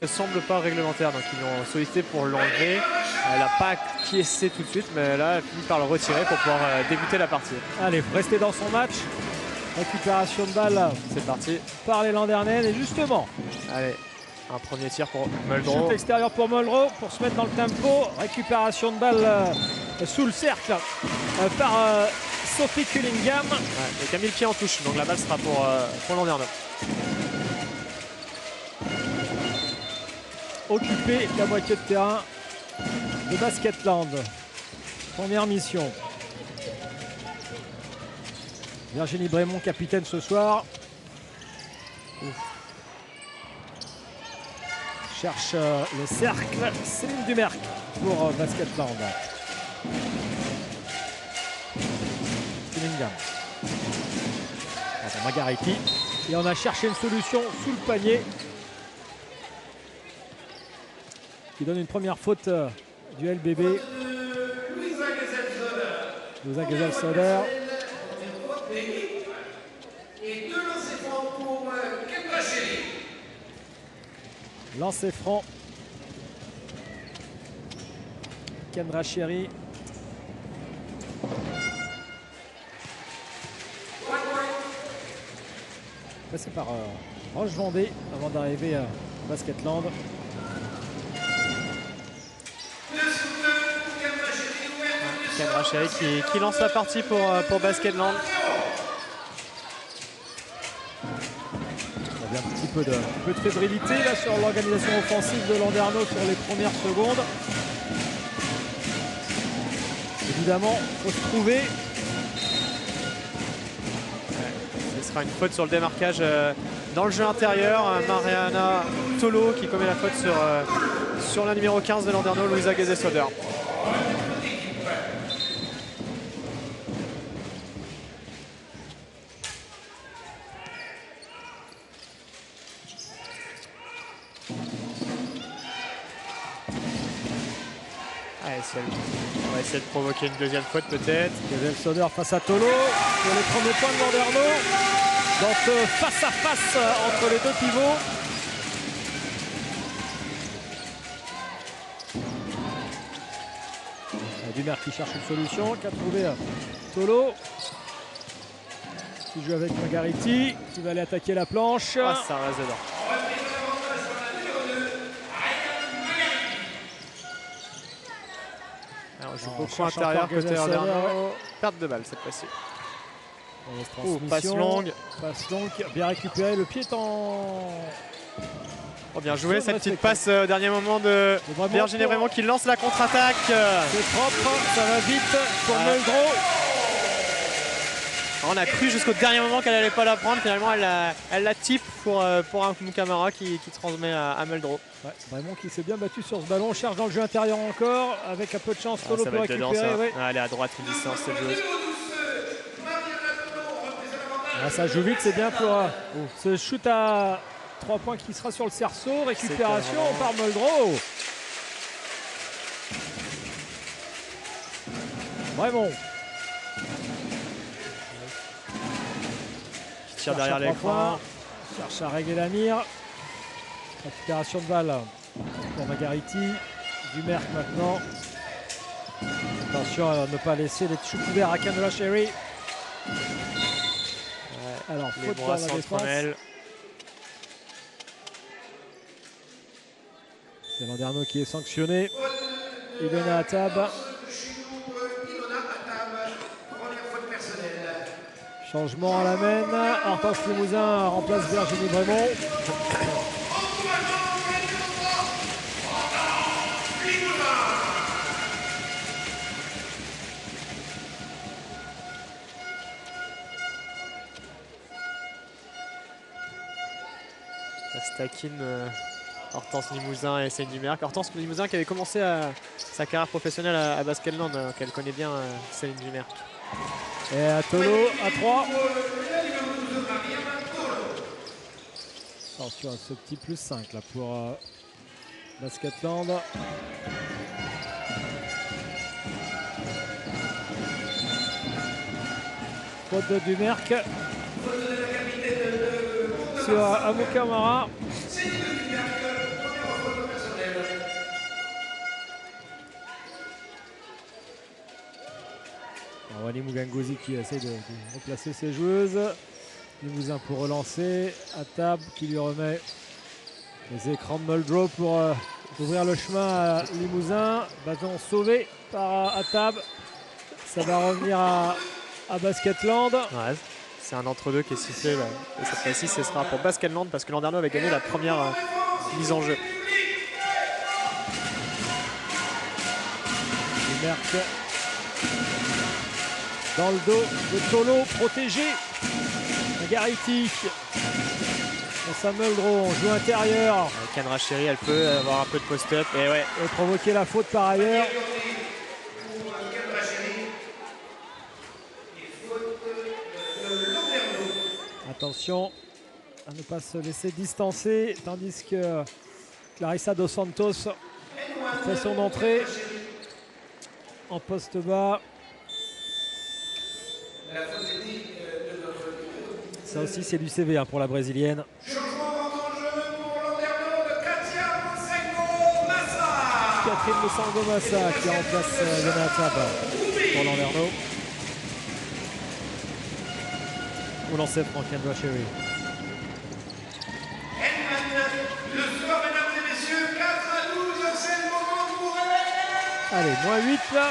Ne semble pas réglementaire, donc ils l'ont sollicité pour l'enlever. Elle n'a pas acquiescé tout de suite, mais là elle finit par le retirer pour pouvoir débuter la partie. Allez, rester dans son match. Récupération de balle. C'est parti. Par les Landerneys et justement. Allez, un premier tir pour Muldrow. Shoot extérieur pour Muldrow pour se mettre dans le tempo. Récupération de balle sous le cercle par Sophie Cullingham. Ouais, et qui a mis le pied en touche, donc la balle sera pour Landerneau. Occuper la moitié de terrain de Basketland. Première mission. Virginie Brémond, capitaine ce soir. Cherche le cercle. Céline Dumerc pour Basketland. Cullingham. Margariti. Et on a cherché une solution sous le panier. Qui donne une première faute du LBB. Louisa Gesell-Soder. Et 2 lancers francs pour Kendra Cherry. Lancer franc. Kendra Cherry. Passé par Roche Vendée avant d'arriver à Basketland. Kendra Cherry qui lance la partie pour Basketland. Il y a un petit peu de fébrilité là sur l'organisation offensive de Landerneau sur les premières secondes. Évidemment, il faut se trouver. Ce sera une faute sur le démarquage dans le jeu intérieur. Mariana Tolo qui commet la faute sur la numéro 15 de Landerneau, Louisa Gesell-Soder. On va essayer de provoquer une deuxième faute peut-être. Gesell-Soder face à Tolo pour les premiers points de Landerneau. Dans ce face-à-face entre les deux pivots. Dumerc qui cherche une solution, qui a trouvé Tolo. Qui joue avec Margariti, qui va aller attaquer la planche. Ah, ça reste dedans. Alors, on joue beaucoup intérieur côté Landerneau. Perte de balle cette fois-ci. Passe longue. Passe longue, bien récupéré, le pied est en... Oh, bien joué cette petite passe au dernier moment de Virginie Brémond qui lance la contre-attaque. C'est propre, ça va vite pour Muldrow. On a cru jusqu'au dernier moment qu'elle n'allait pas la prendre. Finalement, elle la type pour un Mukamara qui transmet à Muldrow. Ouais, Brémond qui s'est bien battu sur ce ballon. On cherche dans le jeu intérieur encore. Avec un peu de chance, Tolo peut récupérer. Dedans, ouais. Elle est à droite, une distance, cette joueuse. Ah, ça joue vite, c'est bien pour ce shoot à 3 points qui sera sur le cerceau. Récupération par Muldrow. Brémond. Qui tire derrière l'écran. Cherche à régler la mire. Récupération de balle pour Margariti. Dumerc maintenant. Attention à ne pas laisser les choux couverts à Kendra Cherry. Alors, faute dans la défense. C'est Landerneau qui est sanctionné. Ilona Attab. Changement à la main. Hortense Limousin remplace Virginie Brémond. Taquine Hortense Limousin et Céline Dumerc. Hortense Limousin qui avait commencé sa carrière professionnelle à Basketland, qu'elle connaît bien, Céline Dumerc. Et à Tolo à 3. Attention à ce petit plus 5 là pour Basketland. Faute de Dumerc. Sur Amukamara. Gangozi qui essaie de replacer ses joueuses. Limousin pour relancer. Attab qui lui remet les écrans de Muldrow pour ouvrir le chemin à Limousin. Bâton sauvé par Attab. Ça va revenir à Basketland. Ouais, c'est un entre-deux qui est sifflé. Là. Et cette fois-ci, ce sera pour Basketland parce que Landerneau avait gagné la première mise en jeu. Merck dans le dos de Tolo, protégé. Garity. Samuel Muldrow, on joue intérieur. Kanra Chéri, elle peut avoir un peu de post-up. Et ouais. Et provoquer la faute par ailleurs. Attention à ne pas se laisser distancer, tandis que Clarissa Dos Santos fait son entrée en poste bas. Ça aussi c'est du CV pour la brésilienne. Changement d'entre en jeu pour Landerneau de Katia Moussengo-Massa. Catherine Moussengo-Massa qui remplace Jonathan pour Landerneau. Au lancer franck Kendra Chéri. Le score, mesdames et messieurs, 4-12, c'est le moment pour elle. Allez, moins 8 là.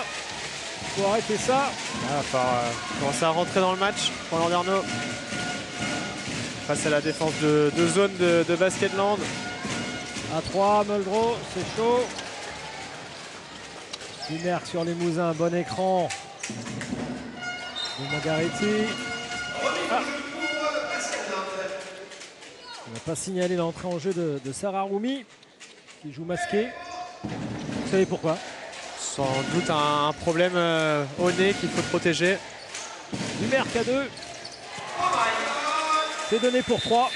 Faut arrêter ça. Il va falloir commencer à rentrer dans le match pour Landerneau. Face à la défense de zone de Basketland. À 3, Muldrow, c'est chaud. Dumerc sur Limousin, bon écran. De Margaretti. Ah. On n'a pas signalé l'entrée en jeu de Sarah Roumi, qui joue masqué. Vous savez pourquoi? Sans doute un problème au nez qu'il faut protéger. Dumerc à 2. C'est donné pour 3.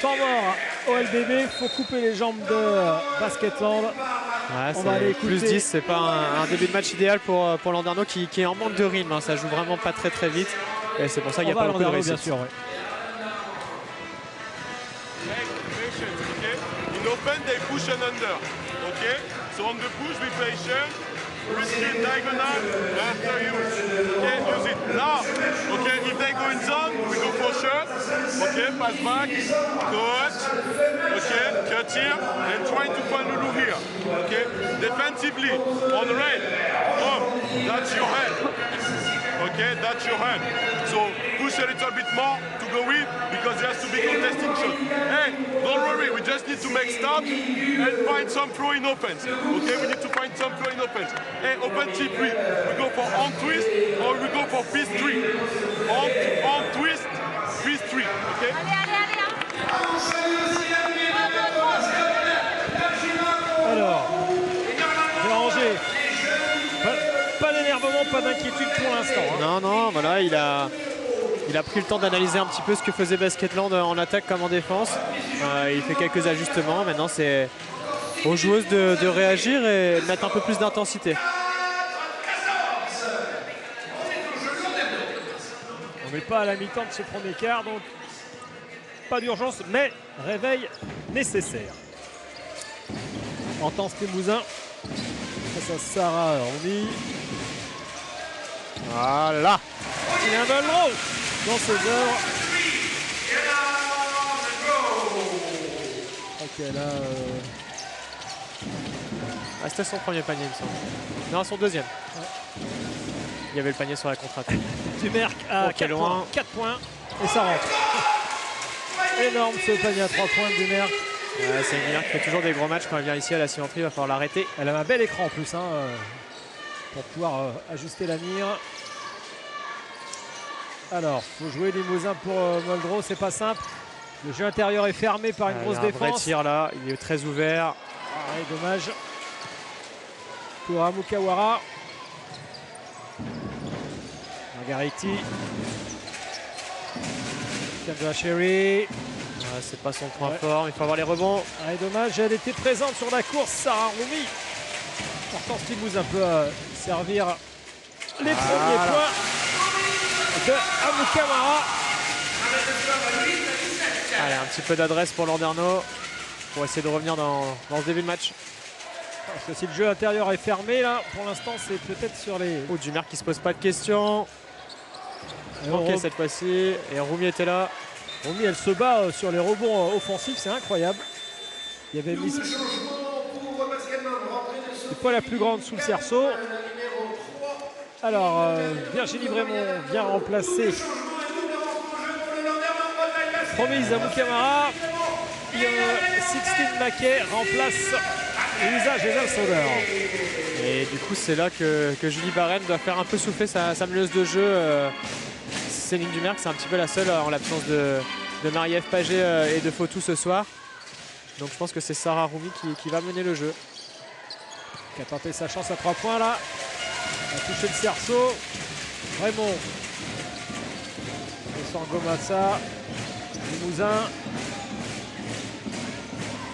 Temps mort au LBB. Il faut couper les jambes de Basketland. Ouais, on va aller écouter. Plus 10, c'est pas un début de match idéal pour Landerneau qui est en manque de rythme. Hein. Ça joue vraiment pas très vite. Et c'est pour ça qu'il n'y a pas beaucoup de réussite. Bien sûr, ouais. In open, they push and under. Okay? So on the push, be patient. Receive diagonal after you. Okay, use it. Now, okay, if they go in zone, we go for shot. Okay, pass back, cut. Okay, cut here, and trying to find Lulu here. Okay, defensively, on red. That's your hand. Okay, that's your hand. So push a little bit more to go with because there has to be contesting shot. Hey, don't worry, we just need to make stop and find some flow in offense. Okay, we need to find some flow in offense. Hey, open T3. We go for on twist or we go for fist 3. On twist, fist 3. Okay? Alors, Béranger. Pas d'énervement, pas d'inquiétude pour l'instant. Hein. Non, voilà, il a pris le temps d'analyser un petit peu ce que faisait Basketland en attaque comme en défense. Il fait quelques ajustements. Maintenant, c'est aux joueuses de réagir et de mettre un peu plus d'intensité. On n'est pas à la mi-temps de ce premier quart, donc pas d'urgence, mais réveil nécessaire. Entend Limousin face à Sarah Roumi. Voilà. Il a un ballon dans ses œuvres. Ok, là. C'était son premier panier, il me semble. Non, son deuxième. Ouais. Il y avait le panier sur la contre-attaque. Dumerc à 4 points. 4 points. Et ça rentre. Énorme ce panier à 3 points de Dumerc. C'est une Dumerc qui fait toujours des gros matchs quand elle vient ici à la cimenterie. Il va falloir l'arrêter. Elle a un bel écran en plus pour pouvoir ajuster la mire. Alors, il faut jouer Limousin pour Muldrow, c'est pas simple. Le jeu intérieur est fermé par une grosse défense. Un vrai tir là, il est très ouvert. Dommage. Pour Amukawara. Margaretti. Kendra Chéri. C'est pas son point fort, il faut avoir les rebonds. Dommage, elle était présente sur la course, Sarah Roumi. Pourtant, Limousin peut servir les premiers points de Amukawara. Allez, un petit peu d'adresse pour Landerneau pour essayer de revenir dans ce début de match. Parce que si le jeu intérieur est fermé, là, pour l'instant, c'est peut-être sur les... Dumerc qui se pose pas de questions. manqué cette fois-ci. Et Rumi était là. Rumi, elle se bat sur les rebonds offensifs, c'est incroyable. Il y avait mis c'est pas la plus grande sous le cerceau. Alors, Virginie Brémond vient remplacer Promise Amukamara. 16 Mackay remplace Louisa Gesell-Sauder. Et du coup, c'est là que Julie Barren doit faire un peu souffler sa meneuse de jeu. Céline Dumerc, c'est un petit peu la seule en l'absence de Marie-Ève Paget et de Fautou ce soir. Donc je pense que c'est Sarah Roumi qui va mener le jeu. Qui a tenté sa chance à 3 points là. A touché le cerceau. Raymond. Gomassa. Limousin.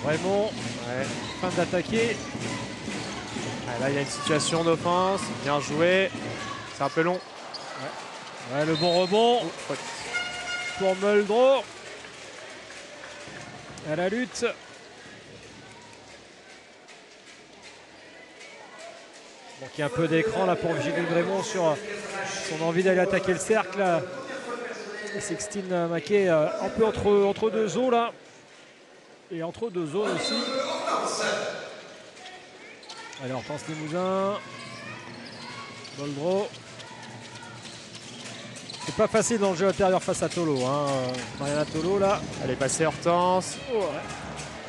Raymond. Ouais. Fin d'attaquer. Ah, là, il y a une situation d'offense. Bien joué. C'est un peu long. Ouais, le bon rebond. Oh, pour Muldrow. À la lutte. Donc il y a un peu d'écran là pour Virginie Brémond sur son envie d'aller attaquer le cercle. 16 Mackay un peu entre deux zones là. Et entre deux zones aussi. Allez, Hortense Limousin. Muldrow. C'est pas facile dans le jeu intérieur face à Tolo. Hein. Mariana Tolo là. Elle est passée Hortense. Oh, ouais.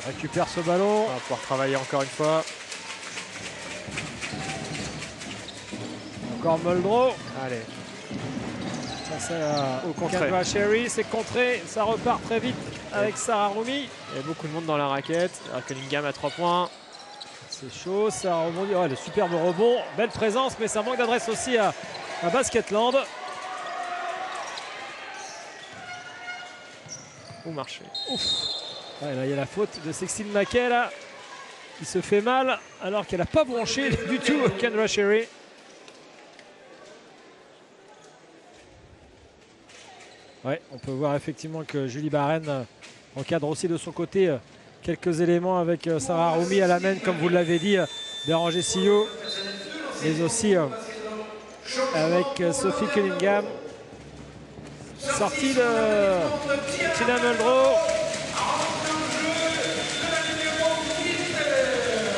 Récupère ce ballon. On va pouvoir travailler encore une fois. Encore Muldrow. Allez. Ça c'est au contré. Kendra Sherry. C'est contré. Ça repart très vite avec Sarah Roumi. Il y a beaucoup de monde dans la raquette. Cunningham à 3 points. C'est chaud. Ça rebondit. Oh, le superbe rebond. Belle présence, mais ça manque d'adresse aussi à Basketland. Au marché. Ouf. Ouais, là, il y a la faute de 16 Mackay là. Il se fait mal alors qu'elle n'a pas branché du tout Kendra Sherry. Ouais, on peut voir effectivement que Julie Barren encadre aussi de son côté quelques éléments avec Sarah Roumi à la main, comme vous l'avez dit, Béranger Sillot, mais aussi avec Sophie Cunningham. Sortie de Tina Muldrow.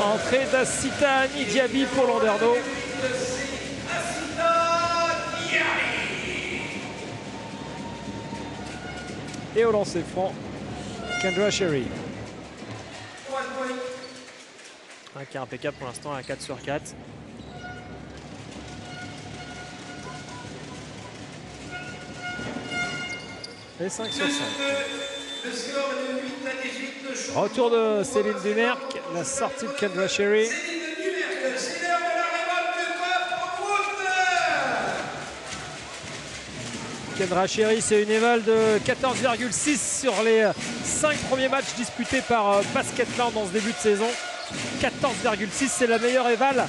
Entrée d'Assita Diaby pour Landerneau. Et au lancer franc, Kendra Sherry. Qui est impeccable pour l'instant à 4 sur 4. Et 5 sur 5. Le score est de 8 à 18. Retour de Céline Dumerc, la sortie de Kendra Sherry. Céline Dumerc, c'est l'heure de la révolte, top en route. Kendra Sherry, c'est une éval de 14,6 sur les 5 premiers matchs disputés par Basketland dans ce début de saison. 14,6, c'est la meilleure éval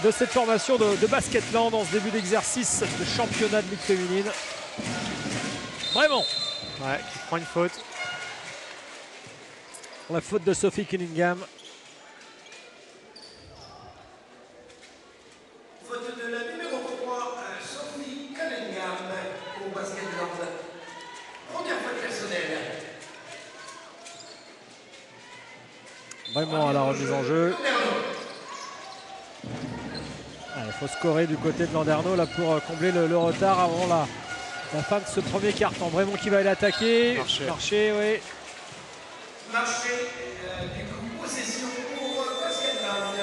de cette formation de Basketland dans ce début d'exercice de championnat de Ligue féminine. Vraiment. Ouais, qui prend une faute. La faute de Sophie Cunningham. Faute de la numéro 3, Sophie Cunningham pour Basketland. Première faute personnelle. Vraiment à la remise en jeu. Il faut scorer du côté de Landerneau là pour combler le retard avant la fin de ce premier carton. Vraiment qui va aller attaquer. Marché, oui. Marché, du coup, possession pour Basketland.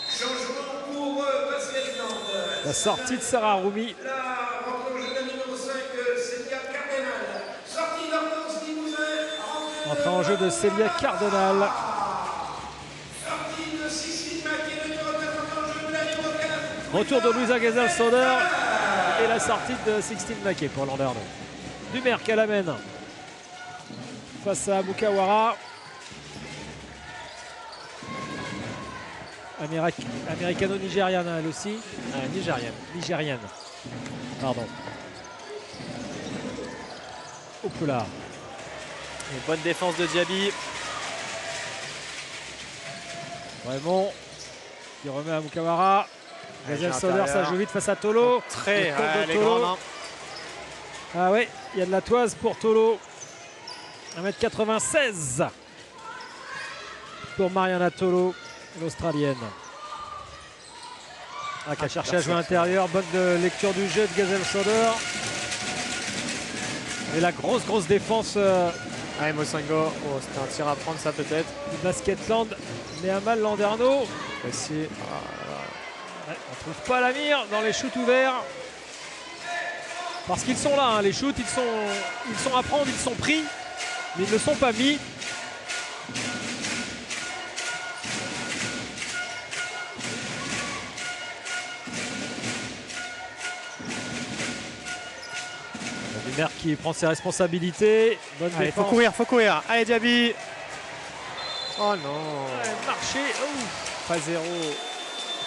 Changement pour Basketland. La sortie de Sarah Roumi. Là, rentre au jeu de numéro 5, Célia Cardinal. Sortie d'Hortense Limousin. Entrée en jeu de Célia Cardinal. Sortie de 16 Mackay, le numéro 4, en jeu de la numéro 4. Retour de Louisa Gesell-Sauder. Et la sortie de 16 Mackay pour Landerneau. Dumerc à la mène. Face à Mukawara. Américano-nigériane elle aussi. Nigérienne. Pardon. Hop là. Une bonne défense de Diaby. Raymond qui remet à Mukawara. Gesell-Sauder, ça joue vite face à Tolo. Très, Le tombe de les Tolo. grandes mains. Ah ouais, il y a de la toise pour Tolo. 1m96 pour Mariana Tolo, l'Australienne. Ah, qui a cherché à jouer intérieur. Bonne lecture du jeu de Gazelle Soder. Et la grosse défense Allez, Mosango. Oh, c'était un tir à prendre, ça peut-être. du Basketland. Mais à mal Landerneau. Voici. Ouais, on ne trouve pas la mire dans les shoots ouverts. Parce qu'ils sont là, hein, les shoots, ils sont à prendre, ils sont pris, mais ils ne sont pas mis. Dumer qui prend ses responsabilités. Bonne Allez, défense. faut courir. Allez, Diaby. Oh non. Ouais, marché. Pas 0.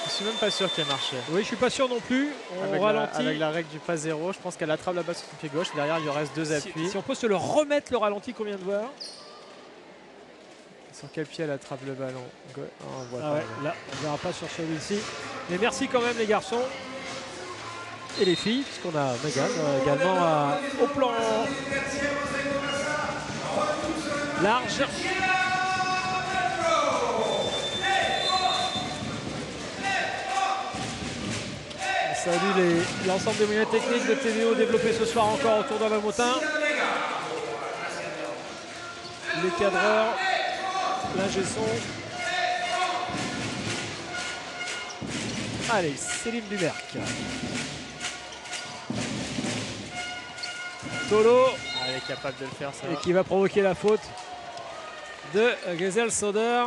Je suis même pas sûr qu'elle marchait. Oui, je suis pas sûr non plus. On Avec ralentit. la règle du pas 0, je pense qu'elle attrape la balle sur son pied gauche. Derrière, il lui reste 2 appuis. Si on peut se le remettre le ralenti qu'on vient de voir. Sur quel pied elle attrape le ballon? Oh, on voit Ah pas, ouais, là. là, on ne verra pas sur celui-ci. Mais merci quand même les garçons et les filles, puisqu'on a Megan également au plan large. On salue l'ensemble des moyens techniques de TVO développés ce soir encore autour d'Alain Motin. Les cadreurs, l'ingé son. Allez, Céline Dumerc. Tolo. Elle est capable de le faire, ça. Et qui va provoquer la faute de Gazelle Soder.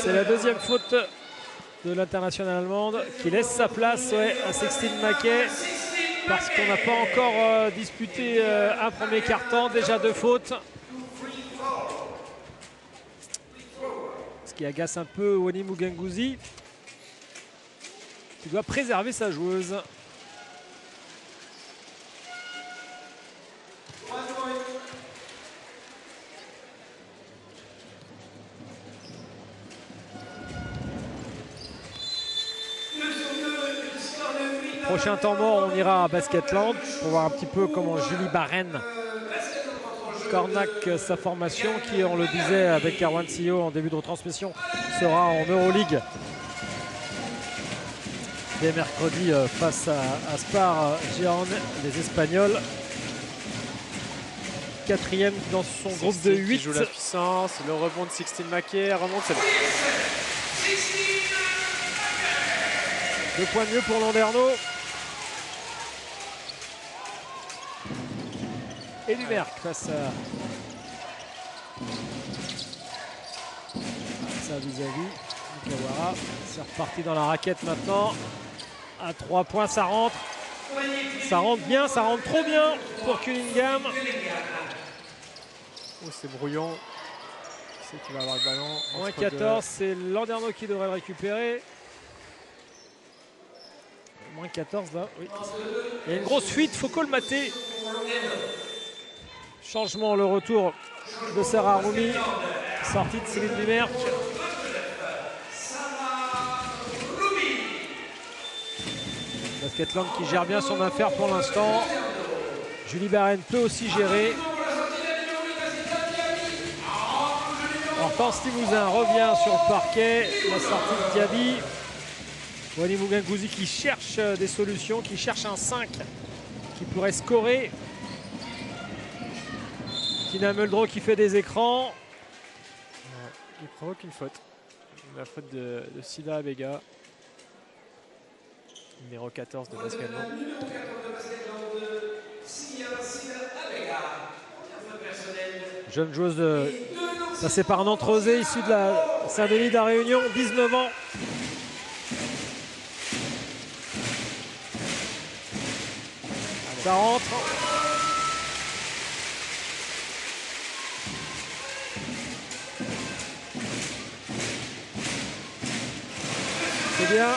C'est la deuxième faute de l'internationale allemande qui laisse sa place à Sixtine Mackay parce qu'on n'a pas encore disputé un premier quart-temps, déjà 2 fautes. Ce qui agace un peu Wani Muganguzi qui doit préserver sa joueuse. Prochain temps mort, on ira à Basketland pour voir un petit peu comment Julie Barren cornaque sa formation qui, on le disait avec Erwan Sio en début de retransmission, sera en Euroleague dès mercredi face à Spar Giron, les Espagnols. 4e dans son groupe de 8. Qui joue la puissance, le rebond de Sixtine Mackay, elle remonte, c'est bon. 2 points de mieux pour Landerneau. Et Dumerc face à ça vis-à-vis Kawara. C'est reparti dans la raquette maintenant. À 3 points, ça rentre. Ça rentre bien, ça rentre trop bien pour Cunningham. Oh, c'est brouillon. Qui c'est qui va avoir le ballon? Moins Entre 14, c'est Landerneau qui devrait le récupérer. Moins 14 là, oui. Il y a une grosse fuite, faut colmater. Changement, le retour de Sarah Roumi. Sortie de Céline Dumerc. Basketland qui gère bien son affaire pour l'instant. Julie Barren peut aussi gérer. Hortense Limousin revient sur le parquet. La sortie de Diaby. Wani Muganguzi qui cherche des solutions, qui cherche un 5 qui pourrait scorer. Tina Muldrow qui fait des écrans. Il provoque une faute. La faute de Sida Abega. Numéro 14 de Basketland. Jeune joueuse passée par Nantes-Rosé, issue de la Saint-Denis de la Réunion, 19 ans. Ça rentre. C'est bien.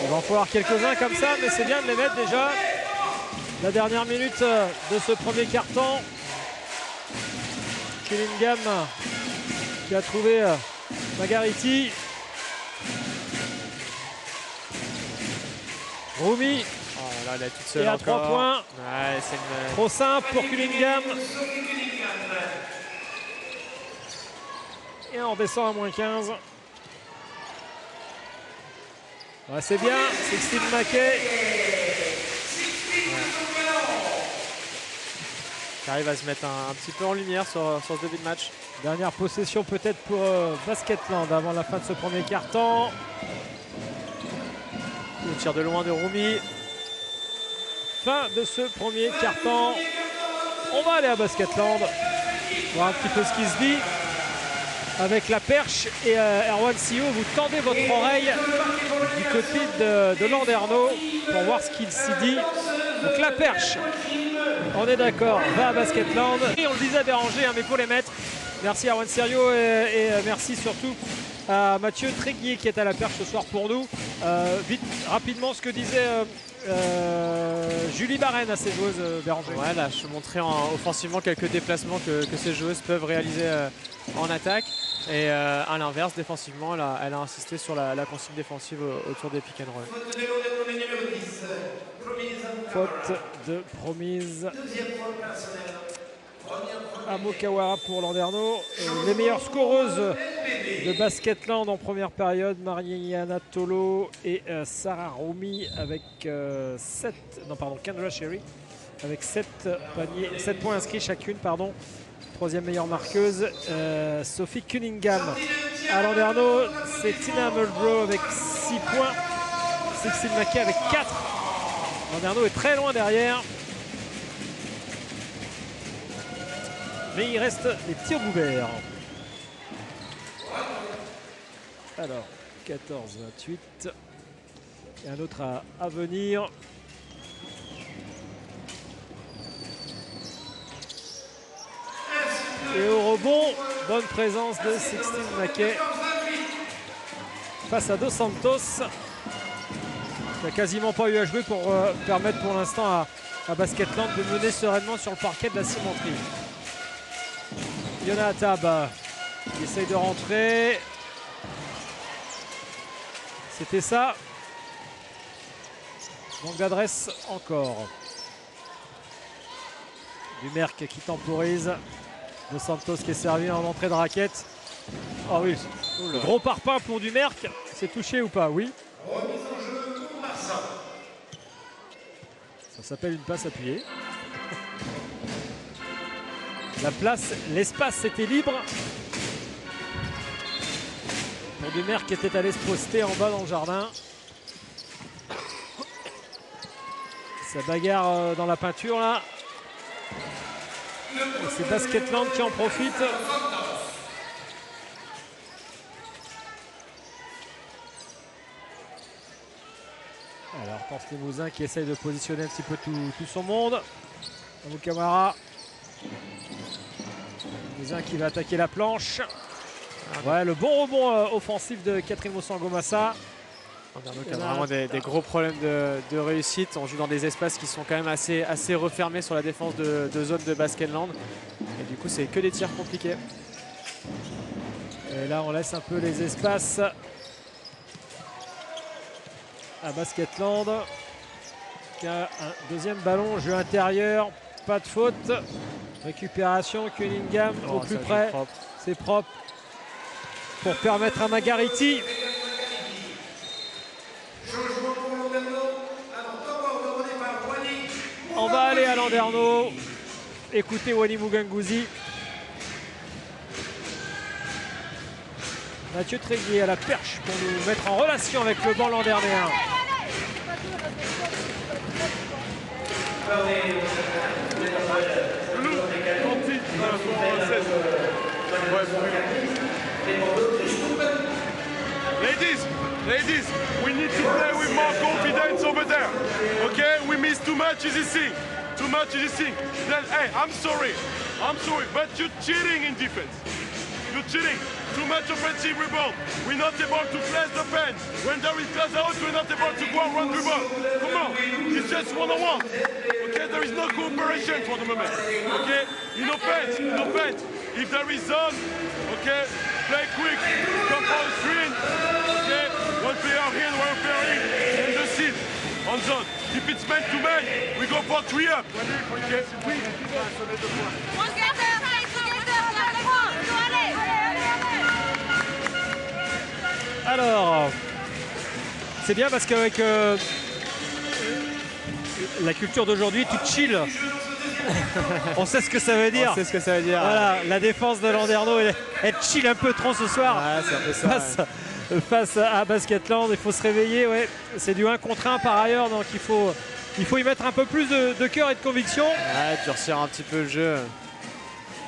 Il va en falloir quelques-uns comme ça, mais c'est bien de les mettre déjà. La dernière minute de ce premier quart-temps. Cunningham qui a trouvé Margariti. Rumi Oh là, elle est toute seule est à encore. 3 points. Ouais, c'est une... Trop simple pour Cunningham. Et on redescend à -15. Ouais, c'est bien, Sixtine Mackey. Qui arrive à se mettre un petit peu en lumière sur ce début de match. Dernière possession peut-être pour Basketland avant la fin de ce premier quart-temps. Le tir de loin de Rumi. Fin de ce premier quart-temps. On va aller à Basketland. Voir un petit peu ce qui se dit. Avec la perche et Erwan Sio, vous tendez votre oreille du côté de Landerneau pour voir ce qu'il s'y dit. Donc la perche, on est d'accord, va à Basketland. Et on le disait à Béranger, hein, mais pour les mettre. Merci à Erwan Serio et merci surtout à Mathieu Tréguier qui est à la perche ce soir pour nous. Vite, rapidement, ce que disait Julie Barren à ses joueuses, Béranger. Ouais, là, je montrais offensivement quelques déplacements que ces joueuses peuvent réaliser en attaque. Et à l'inverse, défensivement, elle a insisté sur la consigne défensive autour des pick and roll. Faute de promise à Mokawara pour Landerneau. Les meilleures scoreuses de Basketland en première période, Mariana Tolo et Sarah Rumi avec 7, non pardon, Kendra Sherry avec 7 points inscrits chacune, pardon. Troisième meilleure marqueuse, Sophie Cunningham. À Landerneau, c'est Tina Muldrow avec 6 points. Sixtine Mackey avec 4. Landerneau est très loin derrière. Mais il reste les tirs ouverts. Alors, 14-28. Et un autre à venir. Et au rebond, bonne présence de Sixtine Mackey face à Dos Santos, qui n'a quasiment pas eu à jouer pour permettre pour l'instant à Basketland de mener sereinement sur le parquet de la cimenterie. Yona Atab qui essaye de rentrer. C'était ça. Manque d'adresse encore. Dumerc qui temporise. Dos Santos qui est servi en entrée de raquette. Oh oui, gros parpaing pour Dumerc. C'est touché ou pas? Oui. Ça s'appelle une passe appuyée. La place, l'espace était libre. Pour Dumerc qui était allé se poster en bas dans le jardin. Ça bagarre dans la peinture là. C'est Basketland qui en profite. Alors Pense Limousin qui essaye de positionner un petit peu tout son monde. Mokawara. Limousin qui va attaquer la planche. Ouais, le bon rebond offensif de Catherine Moussangomassa. Landerneau qui a vraiment des gros problèmes de réussite. On joue dans des espaces qui sont quand même assez refermés sur la défense de zone de Basketland. Et du coup, c'est que des tirs compliqués. Et là, on laisse un peu les espaces à Basketland. Qui a un deuxième ballon, jeu intérieur, pas de faute. Récupération, Cunningham au plus près. C'est propre pour permettre à Margariti. On va aller à Landerneau. Écoutez Wani Mugangouzi. Mathieu Tréguier à la perche pour nous mettre en relation avec le banc landernais. Ladies, we need to play with more confidence over there. Okay, we missed too much easy thing. Too much easy thing. Then, hey, I'm sorry, but you're cheating in defense. You're cheating. Too much offensive rebound. We're not able to place the pen. When there is close out, we're not able to go and run rebound. Come on, it's just one-on-one. Okay, there is no cooperation for the moment. Okay, in offense. If there is zone, okay, play quick, come on screen. Okay, one player in, one player in, and the seat. On on zone. If it's man to man, we go for 3 up. Okay? Alors, c'est bien parce qu'avec la culture d'aujourd'hui, tu chill. On sait ce que ça veut dire. On sait ce que ça veut dire. Voilà, la défense de Landerneau, elle chill un peu trop ce soir. Ouais, c'est un peu ça. Face à Basketland, il faut se réveiller. Ouais. C'est du 1 contre 1 par ailleurs, donc il faut y mettre un peu plus de cœur et de conviction. Ouais, tu resserres un petit peu le jeu.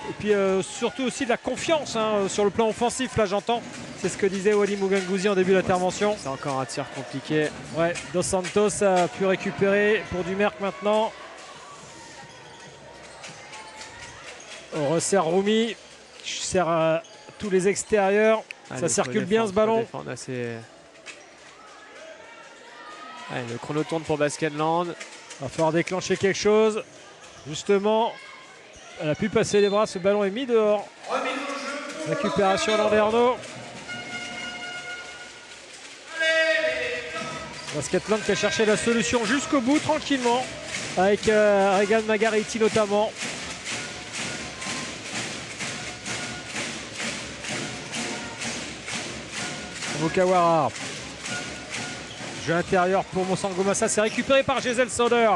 Et puis surtout aussi de la confiance hein, sur le plan offensif, là j'entends. C'est ce que disait Wally Mugangouzi en début d'intervention. C'est encore un tir compliqué. Ouais, Dos Santos a pu récupérer pour Dumerc maintenant. On resserre Rumi, je serre à tous les extérieurs. Allez, ça circule bien ce ballon. Allez, le chrono tourne pour Basketland. Va falloir déclencher quelque chose. Justement, elle a pu passer les bras, ce ballon est mis dehors. Récupération Landerneau. Basketland qui a cherché la solution jusqu'au bout, tranquillement, avec Regan Margariti notamment. Mokawara. Jeu intérieur pour Monsangomassa, c'est récupéré par Giselle Sauder.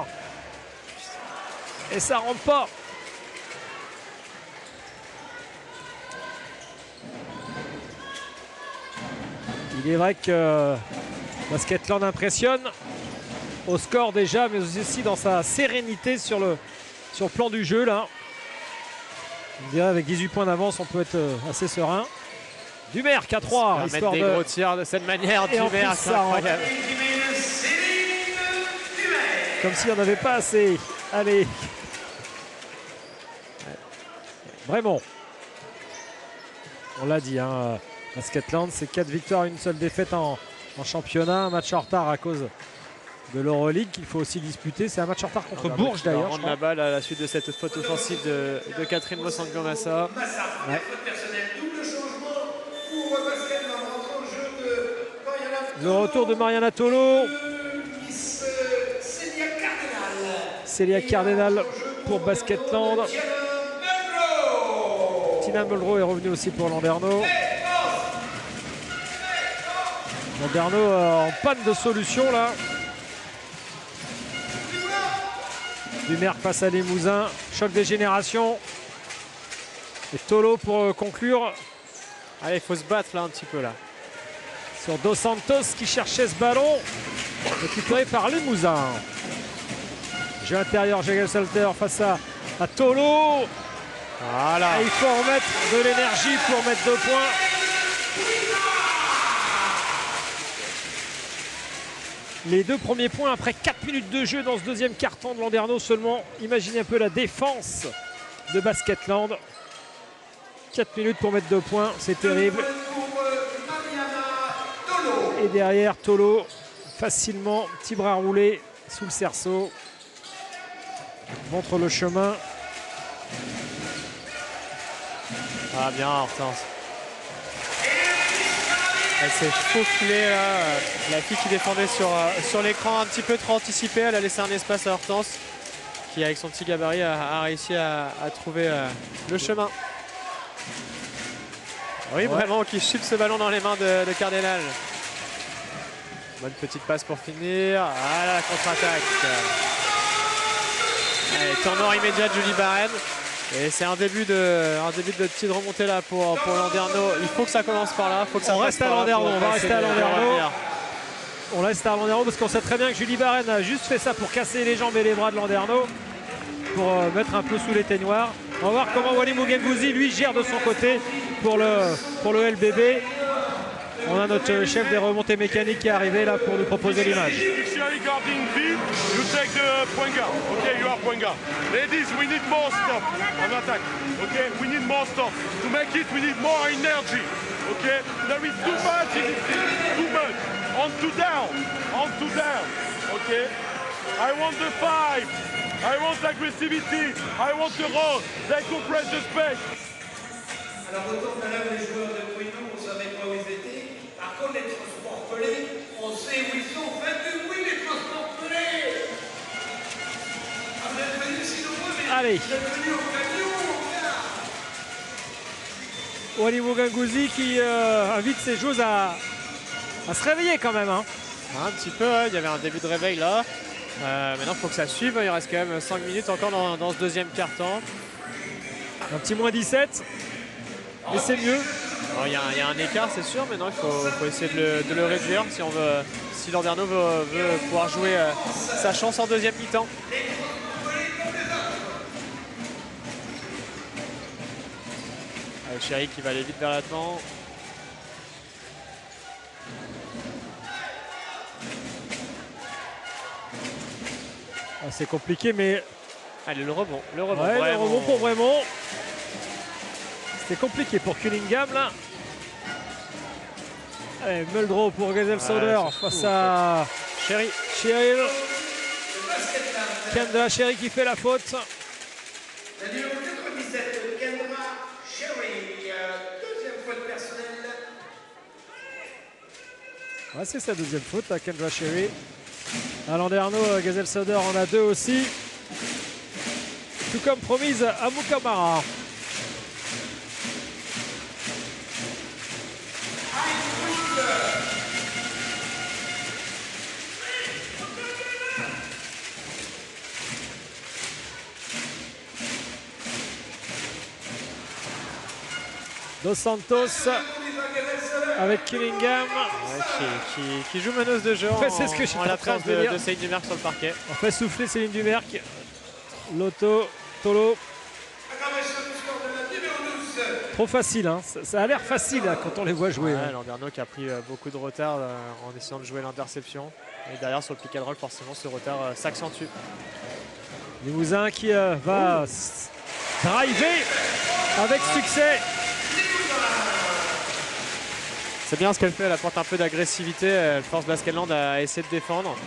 Et ça rentre pas. Il est vrai que Basketland impressionne au score déjà, mais aussi dans sa sérénité sur le plan du jeu là. On dirait avec 18 points d'avance, on peut être assez serein. Dumerc à 3, mettre des gros tirs de cette manière. Dumerc, c'est incroyable. Comme s'il n'y en avait pas assez. Allez. Vraiment. On l'a dit, hein, Basketland, c'est 4 victoires, une seule défaite en championnat. Un match en retard à cause de l'Euroleague qu'il faut aussi disputer. C'est un match en retard contre Bourges d'ailleurs. Rendre la balle à la suite de cette faute offensive de Catherine Monsangomassa. Ouais. Le retour de Mariana Tolo. Célia Cardinal pour Basketland. Tina Muldrow est revenue aussi pour Landerneau. Landerneau en panne de solution là. Dumerc face à Limousin. Choc des générations. Et Tolo pour conclure. Allez, il faut se battre là un petit peu là. Sur Dos Santos qui cherchait ce ballon. Récupéré par Limousin. Jeu intérieur, Jagel Salter face à Tolo. Voilà. Et il faut remettre de l'énergie pour mettre 2 points. Les 2 premiers points après 4 minutes de jeu dans ce deuxième quart-temps de Landerneau seulement. Imaginez un peu la défense de Basketland. 4 minutes pour mettre 2 points, c'est terrible. Et derrière, Tolo, facilement, petit bras roulé sous le cerceau. Montre le chemin. Ah bien, Hortense. Elle s'est faufilée là. La fille qui défendait sur l'écran un petit peu trop anticipée. Elle a laissé un espace à Hortense qui, avec son petit gabarit, a réussi à trouver le chemin. Oui, vraiment, qui chute ce ballon dans les mains de Cardinal. Bonne petite passe pour finir. Ah là, la contre-attaque. Allez, tournoi immédiat de Julie Barren. Et c'est un début de petite remontée là pour Landerneau. Il faut que ça commence par là. Faut que ça reste à Landerneau. On va rester à Landerneau. On reste à Landerneau parce qu'on sait très bien que Julie Barren a juste fait ça pour casser les jambes et les bras de Landerneau. Pour mettre un peu sous l'éteignoir. On va voir comment Wally Mugangouzi lui gère de son côté pour le LBB. On a notre chef des remontées mécaniques qui est arrivé là pour nous proposer l'image. If you are guarding B, you take the point guard. Okay, you are point guard. Ladies, we need more stuff on attack. Okay, we need more stuff. To make it, we need more energy. Okay, there is too much. Too much. On to down. Okay, I want the fight. I want aggressivity. I want the run. They compress the space. Alors autant que là, les joueurs de Bruno, on ne savait pas où ils étaient. Par contre, les transports pelés, on sait où ils sont. Faites du bruit, les transports pelés. Allez. Wally Muganguzi qui invite ses joueuses à se réveiller quand même. Hein. Un petit peu, ouais, il y avait un début de réveil là. Maintenant, il faut que ça suive. Il reste quand même 5 minutes encore dans ce deuxième quart-temps. Un petit moins 17. Et c'est mieux. Il y a un écart, c'est sûr. Maintenant, il faut essayer de le réduire si Landerneau veut pouvoir jouer sa chance en deuxième mi-temps. Chéri qui va aller vite vers l'avant. C'est compliqué, mais... Allez, le rebond. Le rebond, ouais, le rebond pour Bremont. C'était compliqué pour Cunningham, là. Allez, Muldrow pour Gazelle Soder face à Chéri. Cheryl. Kendra Chéri qui fait la faute. La numéro 97, Kendra Chéri, deuxième faute personnelle. Ouais, c'est sa deuxième faute à Kendra Chéri. À Landerneau, Gazelle Soder en a 2 aussi. Tout comme promise à Mukamara. Dos Santos avec Cunningham. Ouais, qui joue meneuse de jeu c'est ce que en l'absence de Céline Dumerc sur le parquet. On fait souffler Céline Dumerc. Loto, Tolo. Trop facile, hein. Ça a l'air facile hein, quand on les voit jouer. Ouais, hein. Landerneau qui a pris beaucoup de retard en essayant de jouer l'interception. Et derrière sur le pick and roll, forcément ce retard s'accentue. Limousin qui va driver avec succès. C'est bien ce qu'elle fait, elle apporte un peu d'agressivité, elle force Basketland à essayer de défendre.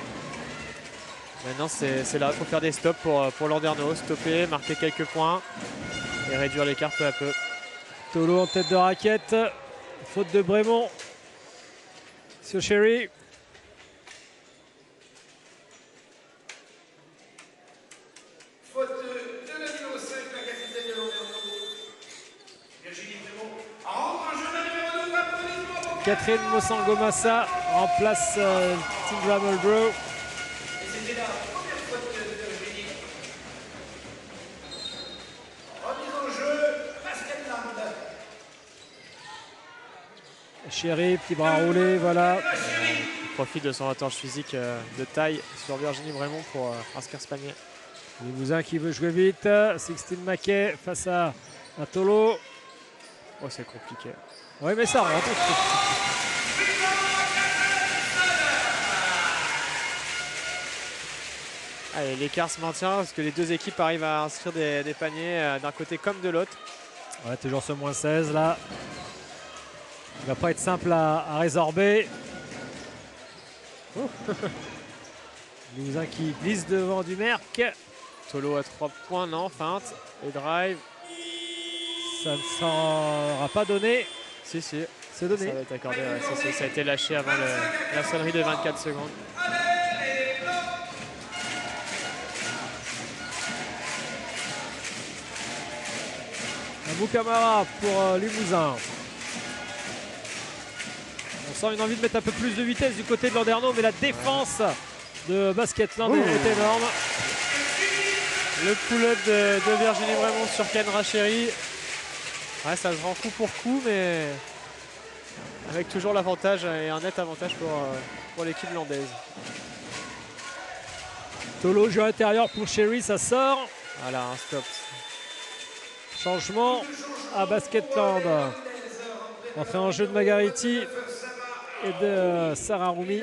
Maintenant c'est là, il faut faire des stops pour Landerneau, stopper, marquer quelques points et réduire l'écart peu à peu. Tolo en tête de raquette, faute de Bremont sur Chéri. Faute de la numéro 5, la capitaine de Landerneau. Virginie Bremont entre en jeu la numéro 2, applaudissements. Catherine Mosangomassa remplace Tindra Muldrow. Et c'était la première faute de Virginie. Remise en jeu, Basketland. Chéri, petit bras roulé, voilà. Il profite de son avantage physique de taille sur Virginie Bremont pour inscrire ce panier. Limousin qui veut jouer vite. Sixtine Mackay face à Tolo. Oh, c'est compliqué. Oui, mais ça rentre. Allez, l'écart se maintient parce que les deux équipes arrivent à inscrire des paniers d'un côté comme de l'autre. Ouais, toujours ce moins 16 là. Il va pas être simple à résorber. Limousin qui glisse devant Dumerc. Tolo à 3 points, non, feinte. Et drive. Ça ne s'en aura pas donné. Si, si. C'est donné. Ça va être accordé, ouais, ça a été lâché avant la sonnerie des 24 secondes. Mukamara pour Limousin. On sent une envie de mettre un peu plus de vitesse du côté de Landerneau, mais la défense de Basketland est énorme. Le pull-up de Virginie Bremont sur Kendra Chéri. Ouais, ça se rend coup pour coup, mais avec toujours l'avantage et un net avantage pour l'équipe landaise. Tolo jeu intérieur pour Chéri, ça sort. Voilà, un stop. Changement à Basketland. Entrée en jeu de Margariti et de Sarah Roumi.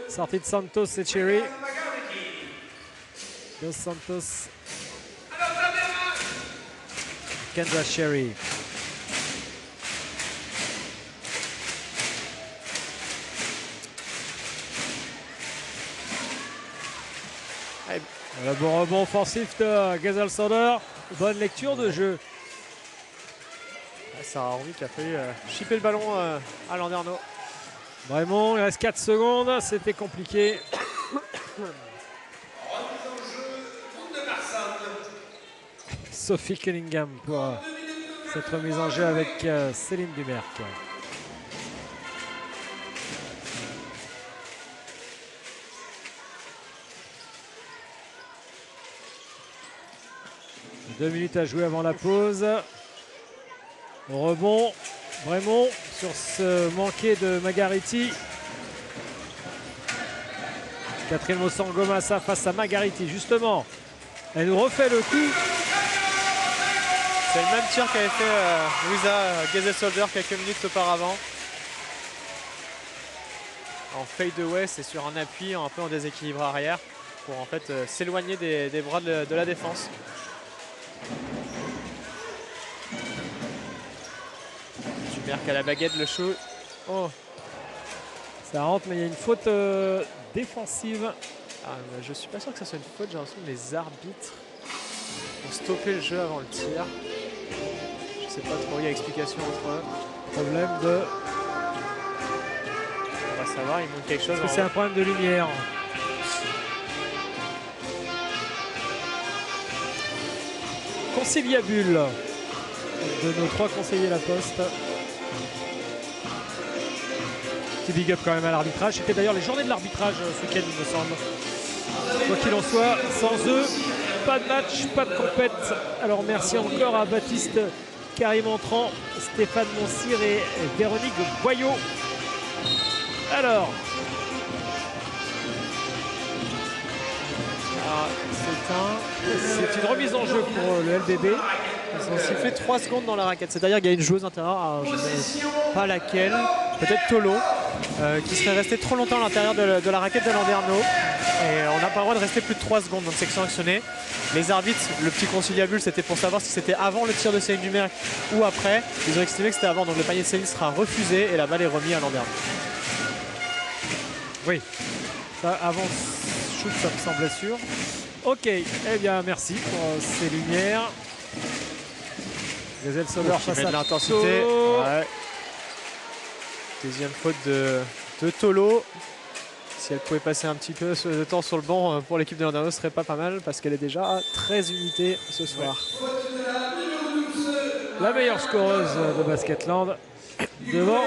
Sortie de Santos et Chéri. Dos Santos. Kendra Chéri. Le bon rebond offensif de Gazelle Soder. Bonne lecture de jeu. Sarah Roumi qui a failli chipper le ballon à Landerneau. Bremont, il reste 4 secondes. C'était compliqué. Remise en jeu, route de Marsan. Sophie Cunningham pour cette remise en jeu avec Céline Dumerc. Deux minutes à jouer avant la pause. Au rebond, Brémond sur ce manqué de Margariti. Catherine Mossangomassa face à Margariti, justement. Elle nous refait le coup. C'est le même tir qu'avait fait Louisa Geselsolder quelques minutes auparavant. En fade away, c'est sur un appui un peu en déséquilibre arrière pour en fait s'éloigner des bras de la défense. Dumerc à la baguette, le shoot. Oh. Ça rentre, mais il y a une faute défensive. Ah, je suis pas sûr que ça soit une faute, j'ai l'impression que les arbitres ont stoppé le jeu avant le tir. Je sais pas trop, il y a explication entre eux. Problème de... On va savoir, il manque quelque chose. C'est un problème de lumière. Conciliabule de nos trois conseillers La Poste. Petit big up quand même à l'arbitrage. C'était d'ailleurs les journées de l'arbitrage ce week-end, il me semble. Quoi qu'il en soit, sans eux, pas de match, pas de compète. Alors merci encore à Baptiste Carré-Montrand, Stéphane Monsir et Véronique Boyot. Alors, c'est une remise en jeu pour le LBB. Ils ont sifflé 3 secondes dans la raquette. C'est-à-dire qu'il y a une joueuse intérieure, je ne sais pas laquelle, peut-être Tolo, qui serait restée trop longtemps à l'intérieur de la raquette de Landerneau. Et on n'a pas le droit de rester plus de 3 secondes, donc c'est sanctionné. Les arbitres, le petit conciliabule, c'était pour savoir si c'était avant le tir de Céline Dumerc ou après. Ils ont estimé que c'était avant, donc le panier de Céline sera refusé et la balle est remise à Landerneau. Oui, ça, avant shoot, ça me semblait sûr. Ok, eh bien merci pour ces lumières. Geselsolder face à l'intensité. Tolo. Ouais. Deuxième faute de Tolo. Si elle pouvait passer un petit peu de temps sur le banc pour l'équipe de Landerneau, ce serait pas mal parce qu'elle est déjà à 13 unités ce soir. La meilleure scoreuse de Basketland devant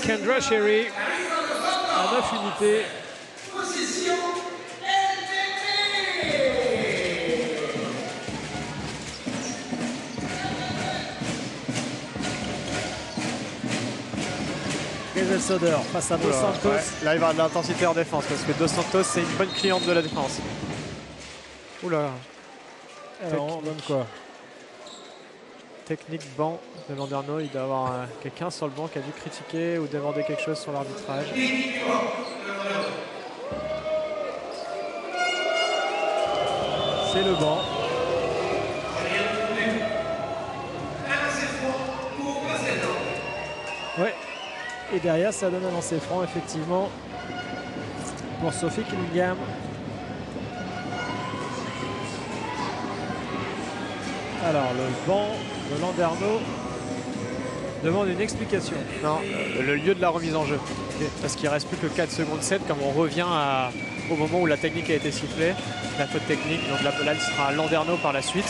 Kendra Sherry à 9 unités. Geselsolder face à Dos Santos. Ouais. Là, il va y avoir de l'intensité en défense parce que Dos Santos, c'est une bonne cliente de la défense. Oula. Alors, on donne quoi? Technique banc de Landerneau. Il doit y avoir quelqu'un sur le banc qui a dû critiquer ou demander quelque chose sur l'arbitrage. C'est le banc. Ouais. Et derrière, ça donne un lancer franc, effectivement, pour Sophie Cunningham. Alors, le banc de Landerneau demande une explication. Non, le lieu de la remise en jeu. Parce qu'il ne reste plus que 4 secondes 7, comme on revient au moment où la technique a été sifflée. La faute technique, donc là, ce sera Landerneau par la suite.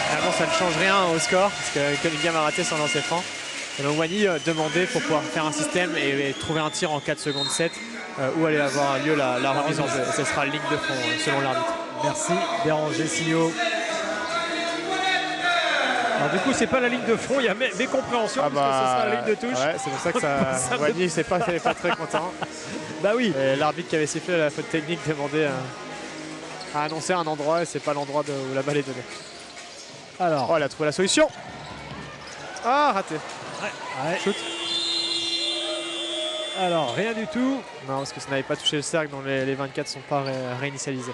Finalement, ça ne change rien au score, parce que Cunningham a raté son lancer franc. Et donc Wany demandait pour pouvoir faire un système et trouver un tir en 4 secondes 7 où allait avoir lieu la remise en jeu. Et ce sera ligne de fond selon l'arbitre. Merci Béranger Signot. Alors du coup, c'est pas la ligne de front, il y a mécompréhension parce que ce sera la ligne de touche. Ouais, c'est pour ça que ça Wany c'est pas très content. Bah oui. L'arbitre qui avait sifflé la faute technique demandait à annoncer un endroit et c'est pas l'endroit où la balle est donnée. Alors. Oh, elle a trouvé la solution. Ah, raté. Ouais. Shoot. Alors, rien du tout. Non, parce que ça n'avait pas touché le cercle, dont les 24 ne sont pas réinitialisés.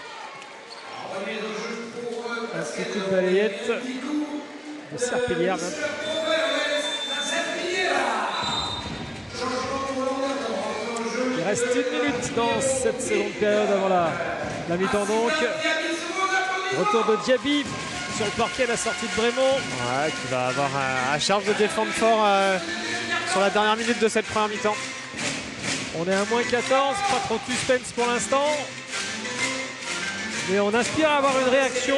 Un petit coup de balayette. De serpillière même. Il reste 1 minute dans cette seconde période avant la mi-temps donc. Retour de Diaby sur le parquet à la sortie de Brémond. Ouais, qui va avoir à charge de défendre fort sur la dernière minute de cette première mi-temps. On est à -14, pas trop de suspense pour l'instant. Mais on aspire à avoir une réaction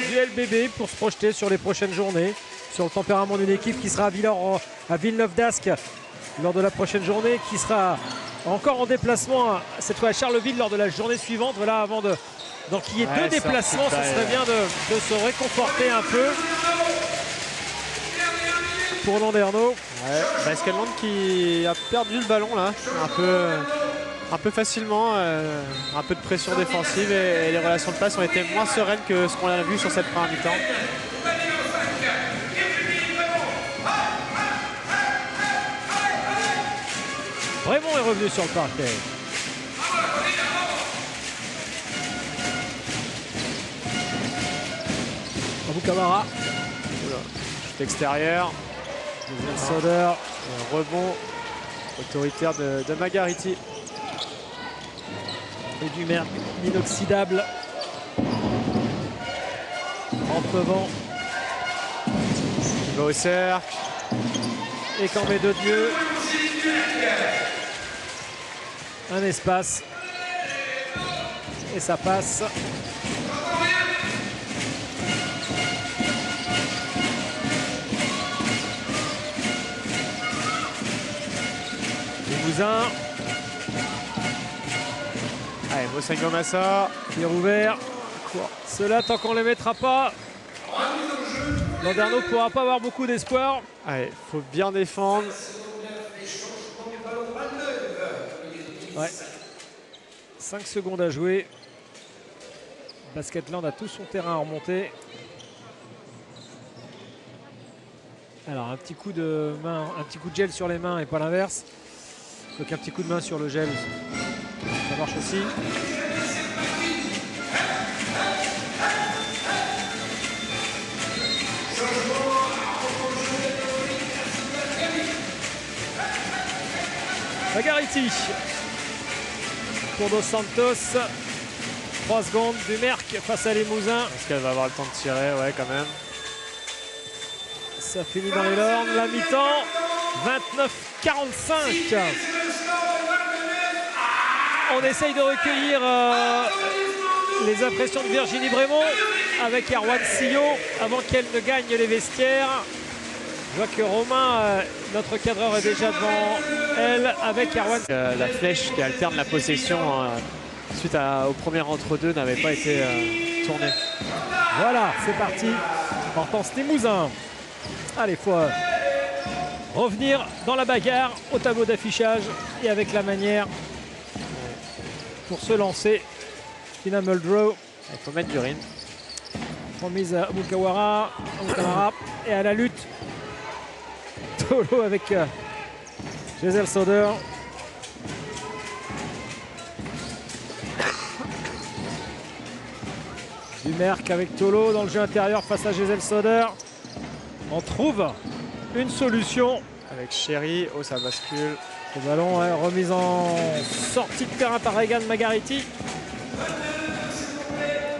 du LBB pour se projeter sur les prochaines journées, sur le tempérament d'une équipe qui sera à Villeneuve d'Ascq lors de la prochaine journée, qui sera encore en déplacement, cette fois à Charleville lors de la journée suivante. Voilà, avant d'enquiller deux déplacements, ce serait bien de se réconforter un peu pour Landerneau. Ouais, Basket-Land qui a perdu le ballon là, un peu facilement, un peu de pression défensive et les relations de passe ont été moins sereines que ce qu'on a vu sur cette première mi-temps. Raymond est revenu sur le parquet. Abou Kamara. Chute extérieur. Soder. Rebond autoritaire de Magariti. Et du Merck, inoxydable. 39 ans. Il va au cercle. Et qu'en met deux de mieux. Un espace. Et ça passe. Limousin. Allez, Mosengo Massa. Tir ouvert. Cela, tant qu'on ne les mettra pas, Landerneau ne pourra pas avoir beaucoup d'espoir. Allez, faut bien défendre. Ouais. 5 secondes à jouer. Basket-Land a tout son terrain à remonter. Alors un petit coup de main, un petit coup de gel sur les mains et pas l'inverse. Donc un petit coup de main sur le gel, ça marche aussi. Magariti pour Dos Santos. 3 secondes du Merck face à Limousin. Est-ce qu'elle va avoir le temps de tirer? Ouais, quand même. Ça finit dans les lornes. La mi-temps, 29-45. On essaye de recueillir les impressions de Virginie Brémond avec Erwan Sillot avant qu'elle ne gagne les vestiaires. Je vois que Romain, notre cadreur, est déjà devant elle avec Erwan. La flèche qui alterne la possession suite au premier entre-deux n'avait pas été tournée. Voilà, c'est parti. Hortense Limousin. Allez, faut revenir dans la bagarre au tableau d'affichage et avec la manière pour se lancer. Tina Muldrow. Il faut mettre du rythme. Remise à Abou Kamara et à la lutte. Tolo avec Giselle Soder. Du Merck avec Tolo dans le jeu intérieur face à Giselle Soder. On trouve une solution. Avec Chéri, oh ça bascule. Le ballon remise en sortie de terrain par Regan Magariti.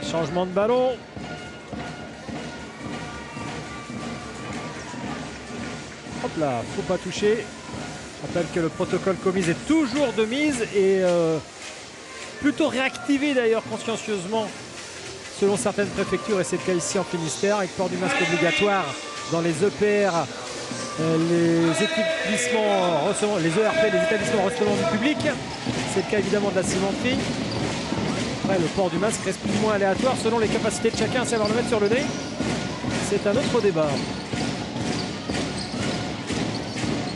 Changement de ballon. Hop là, faut pas toucher. Je rappelle que le protocole commise est toujours de mise et plutôt réactivé d'ailleurs consciencieusement selon certaines préfectures, et c'est le cas ici en Finistère, avec port du masque obligatoire dans les EPR, les établissements recevant, les ERP, les établissements recevant du public. C'est le cas évidemment de la cimenterie. Après, le port du masque reste plus ou moins aléatoire selon les capacités de chacun à savoir le mettre sur le nez. C'est un autre débat.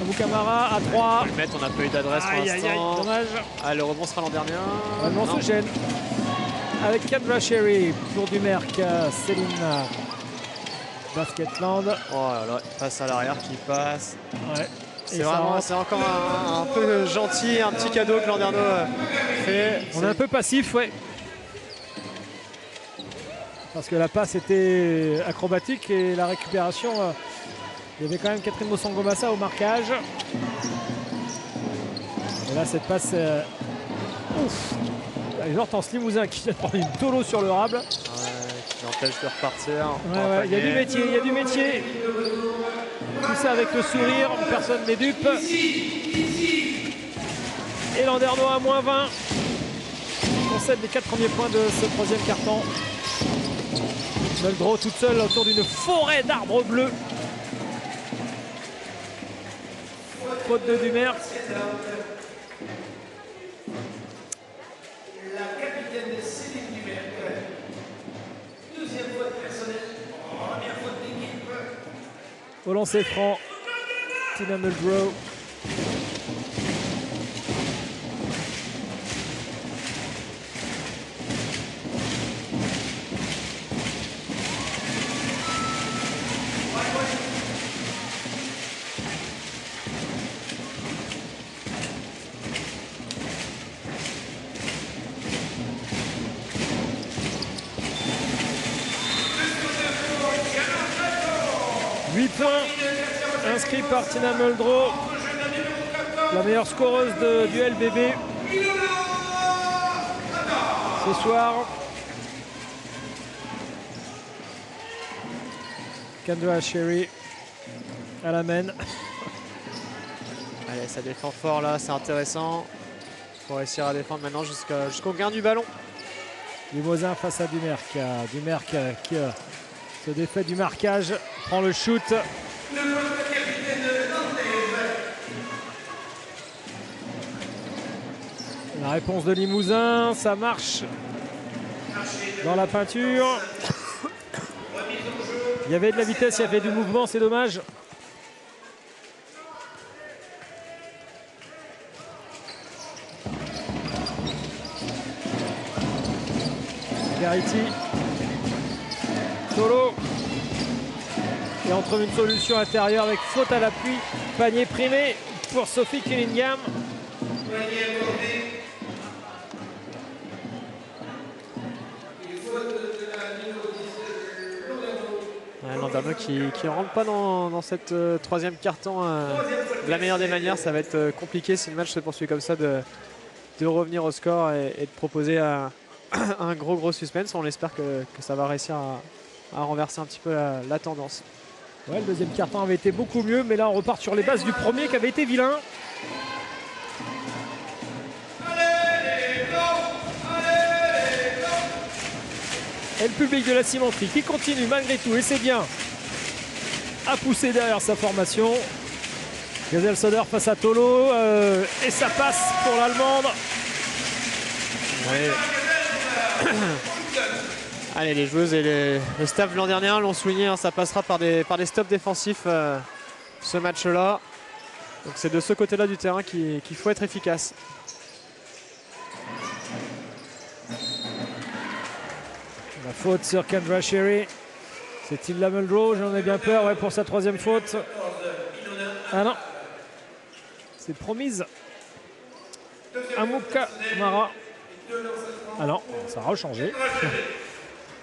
Abou Kamara à 3. On peut le mettre, on n'a pas eu d'adresse pour l'instant. Dommage. Ah, le rebond sera l'an dernier. On se gêne. Avec Kendra Sherry pour du Merck, Céline Basket-Land. Oh là là, passe à l'arrière qui passe. Ouais. C'est encore un peu gentil, un petit cadeau que Landerneau fait. On est un peu passif, ouais. Parce que la passe était acrobatique et la récupération, il y avait quand même Catherine Mosango-Massa au marquage. Et là, cette passe... ouf. Hortense Limousin qui vient de prendre une Tolo sur le rable. Qui l'empêche de repartir. Il y a du métier, il y a du métier. Tout ça avec le sourire, personne n'est dupe. Et Landerneau à -20 concède les 4 premiers points de ce troisième quart-temps. Muldrow toute seule autour d'une forêt d'arbres bleus. Faute de Dumerc. La capitaine Céline Dumerc. Deuxième faute personnelle. Première faute d'équipe. Au lancer franc, Tina Muldrow. Inscrit par Tina Muldrow, la meilleure scoreuse du LBB ce soir. Kendra Sherry à la main. Allez, ça défend fort là, c'est intéressant. Il faut réussir à défendre maintenant jusqu'au gain du ballon. Limousin face à Dumerc. Dumerc qui se défait du marquage, prend le shoot. La réponse de Limousin, ça marche dans la peinture. Il y avait de la vitesse, il y avait du mouvement, c'est dommage. Garity. Solo. Et on trouve une solution intérieure avec faute à l'appui. Panier primé pour Sophie Killingham. Landerneau qui ne rentre pas dans cette troisième carton de la meilleure des manières. Ça va être compliqué si le match se poursuit comme ça de revenir au score et de proposer un gros suspense. On espère que ça va réussir à renverser un petit peu la tendance. Ouais, le deuxième carton avait été beaucoup mieux, mais là on repart sur les bases du premier qui avait été vilain. Et le public de la cimenterie qui continue malgré tout, et c'est bien, à pousser derrière sa formation. Gazelle Soder face à Tolo, et ça passe pour l'Allemande. Ouais. Allez, les joueuses et le staff de l'an dernier l'ont souligné, hein, ça passera par des stops défensifs ce match-là. Donc c'est de ce côté-là du terrain qu'il faut être efficace. La faute sur Kendra Sherry. C'est Tilda Muldrow, j'en ai bien peur, ouais, pour sa troisième faute. Ah non, c'est promise. Amouka Mara. Ah non, ça a rechangé.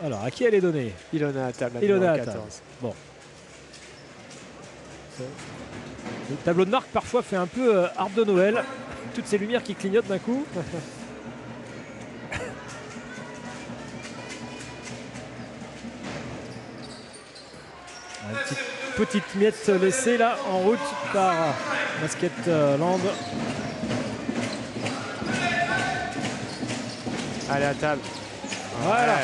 Alors, à qui elle est donnée? Ilona à table. Ilona à table. Bon. Le tableau de marque parfois fait un peu arbre de Noël. Toutes ces lumières qui clignotent d'un coup. Petite miette laissée là en route par Basketland. Allez, à table. Voilà. Ouais.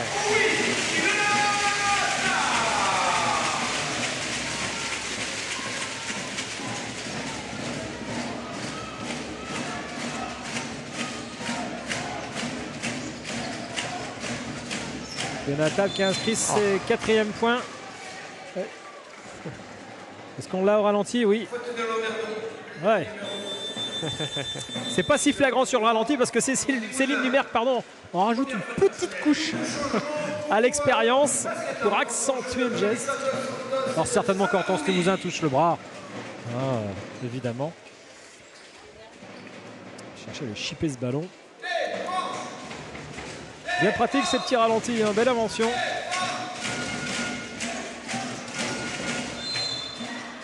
Natal qui a inscrit ses quatrièmes points. Est-ce qu'on l'a au ralenti? Oui. Ouais. C'est pas si flagrant sur le ralenti parce que c'est Céline Dumerc, pardon. On rajoute une petite couche à l'expérience pour accentuer le geste. Alors certainement qu'Hortense Limousin touche le bras. Ah, évidemment. Chercher à chipper ce ballon. Bien pratique ces petits ralentis, hein. Belle invention.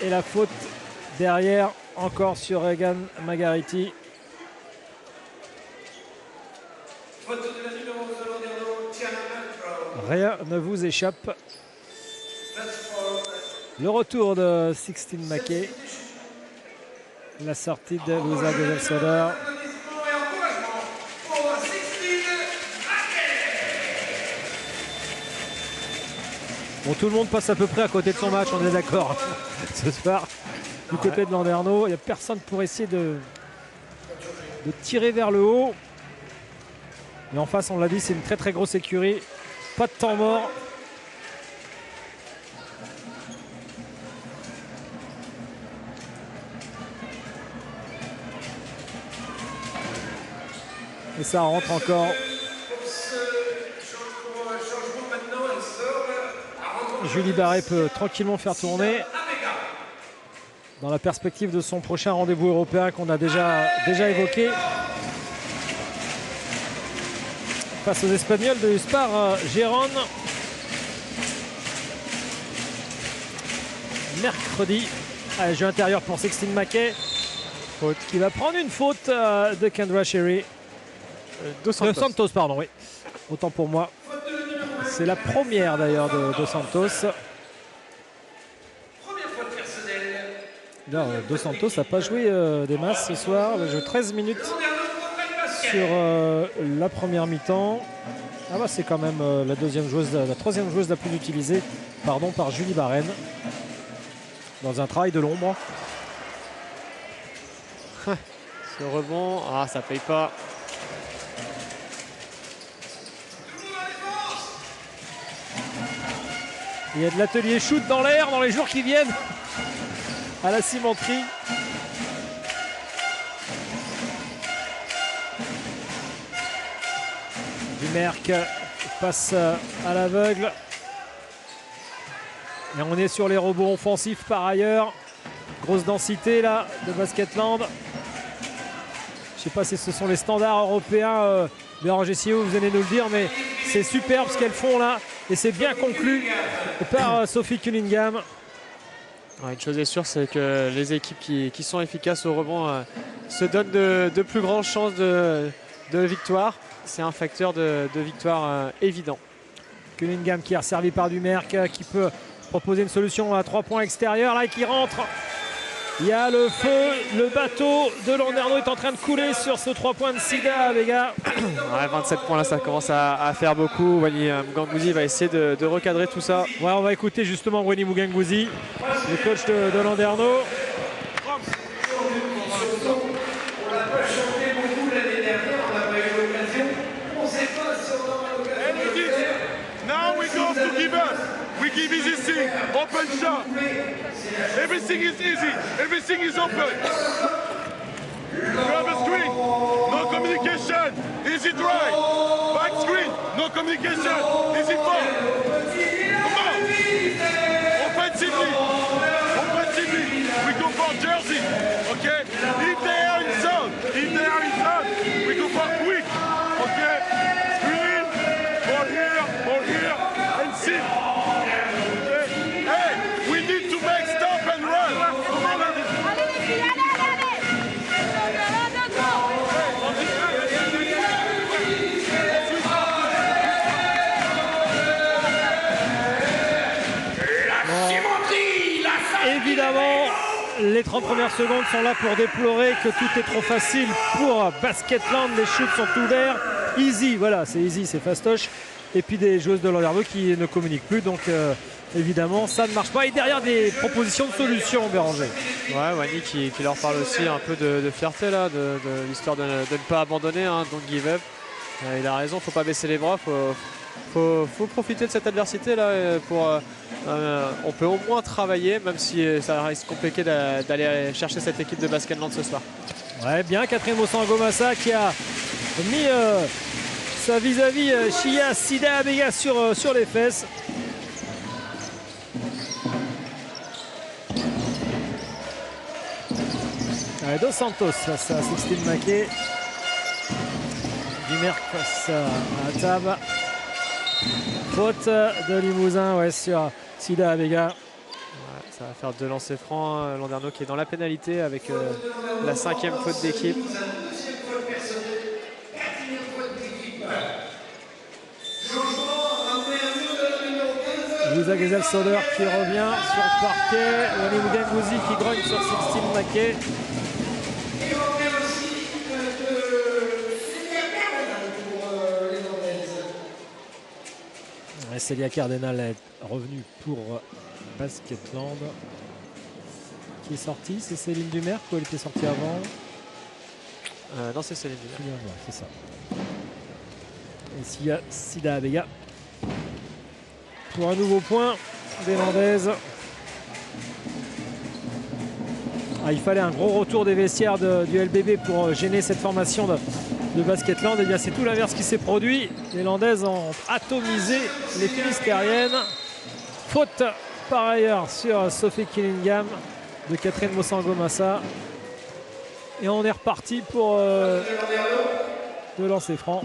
Et la faute derrière, encore sur Regan Margariti. Rien ne vous échappe. Le retour de Sixtine Mackey. La sortie de Louisa Gazelle Soder. Bon, tout le monde passe à peu près à côté de son match, on est d'accord. Ce soir, du côté de Landerneau, il n'y a personne pour essayer de tirer vers le haut. Mais en face, on l'a dit, c'est une très très grosse écurie. Pas de temps mort. Et ça rentre encore. Julie Barré peut tranquillement faire tourner dans la perspective de son prochain rendez-vous européen qu'on a déjà évoqué. Face aux Espagnols de Spar Gérone. Mercredi. Allez, jeu intérieur pour Sextine Mackay. Faute qui va prendre une faute de Kendra Sherry. Dos Santos, pardon, oui. Autant pour moi. C'est la première d'ailleurs de Dos Santos. Là, Dos Santos n'a pas joué des masses ce soir. Il a joué 13 minutes sur la première mi-temps. Ah bah, c'est quand même la troisième joueuse la plus utilisée par Julie Barren. Dans un travail de l'ombre. Ce rebond, ça paye pas. Il y a de l'atelier shoot dans l'air dans les jours qui viennent à la cimenterie. Dumerc passe à l'aveugle. Et on est sur les rebonds offensifs par ailleurs. Grosse densité là de Basketland. Je ne sais pas si ce sont les standards européens. Béranger Sio, vous allez nous le dire, mais c'est superbe ce qu'elles font là. Et c'est bien conclu par Sophie Cunningham. Une chose est sûre, c'est que les équipes qui sont efficaces au rebond se donnent de plus grandes chances de victoire. C'est un facteur de victoire évident. Cunningham qui est resservi par Dumerc, qui peut proposer une solution à 3 points extérieurs là, et qui rentre. Il y a le feu, le bateau de Landerneau est en train de couler sur ce 3 points de Sida Abega. 27 points là, ça commence à faire beaucoup. Wani Mugangouzi va essayer de recadrer tout ça. Ouais, on va écouter justement Wani Mugangouzi, le coach de Landerneau. On n'a pas chanté beaucoup l'année dernière, on n'a pas eu l'occasion. On ne sait pas si on aura l'occasion de le faire. Now we go to give us. We give easy thing, open shot. Everything is easy, everything is open. You have a screen, no communication, easy drive. Back screen, no communication, easy ball. Come on. Offensively, we go for jersey, okay? If they are in zone, we go for quick, okay? Screen, ball here, and sit. Évidemment, les 30 premières secondes sont là pour déplorer que tout est trop facile pour Basketland. Les shoots sont ouverts. Easy, voilà, c'est easy, c'est fastoche. Et puis des joueuses de Landerneau qui ne communiquent plus. Donc évidemment, ça ne marche pas. Et derrière, des propositions de solutions, Béranger. Ouais, Wani qui leur parle aussi un peu de fierté là, de l'histoire de ne pas abandonner, hein, don't give up. Il a raison, faut pas baisser les bras, faut profiter de cette adversité là pour on peut au moins travailler, même si ça reste compliqué d'aller chercher cette équipe de Basketland ce soir. Ouais, bien, Catherine Mossangomassa qui a mis sa vis-à-vis Chia Sida Abega sur les fesses. Allez, Dos Santos face à Sextine Mackay. Dumerc face à Tab. Faute de Limousin, ouais, sur Sida Abega. Ouais, ça va faire 2 lancers francs. Landerneau qui est dans la pénalité avec la 5e faute d'équipe. Louisa Gezel-Soder qui revient sur le parquet. Wani Mugangouzi qui grogne sur Sextine Mackay. Celia Cardinal est revenu pour Basketland. Qui est sorti? C'est Céline Dumerc ou elle était sortie avant? Non, c'est Céline Dumerc. C'est ça. Et s'il y a Sida Abega pour un nouveau point des Landaises. Ah, il fallait un gros retour des vestiaires du LBB pour gêner cette formation de Basketland. Et bien c'est tout l'inverse qui s'est produit. Les Landaises ont atomisé les Finistériennes. Faute par ailleurs sur Sophie Killingham de Catherine Mosango-Massa. Et on est reparti pour de lancer franc.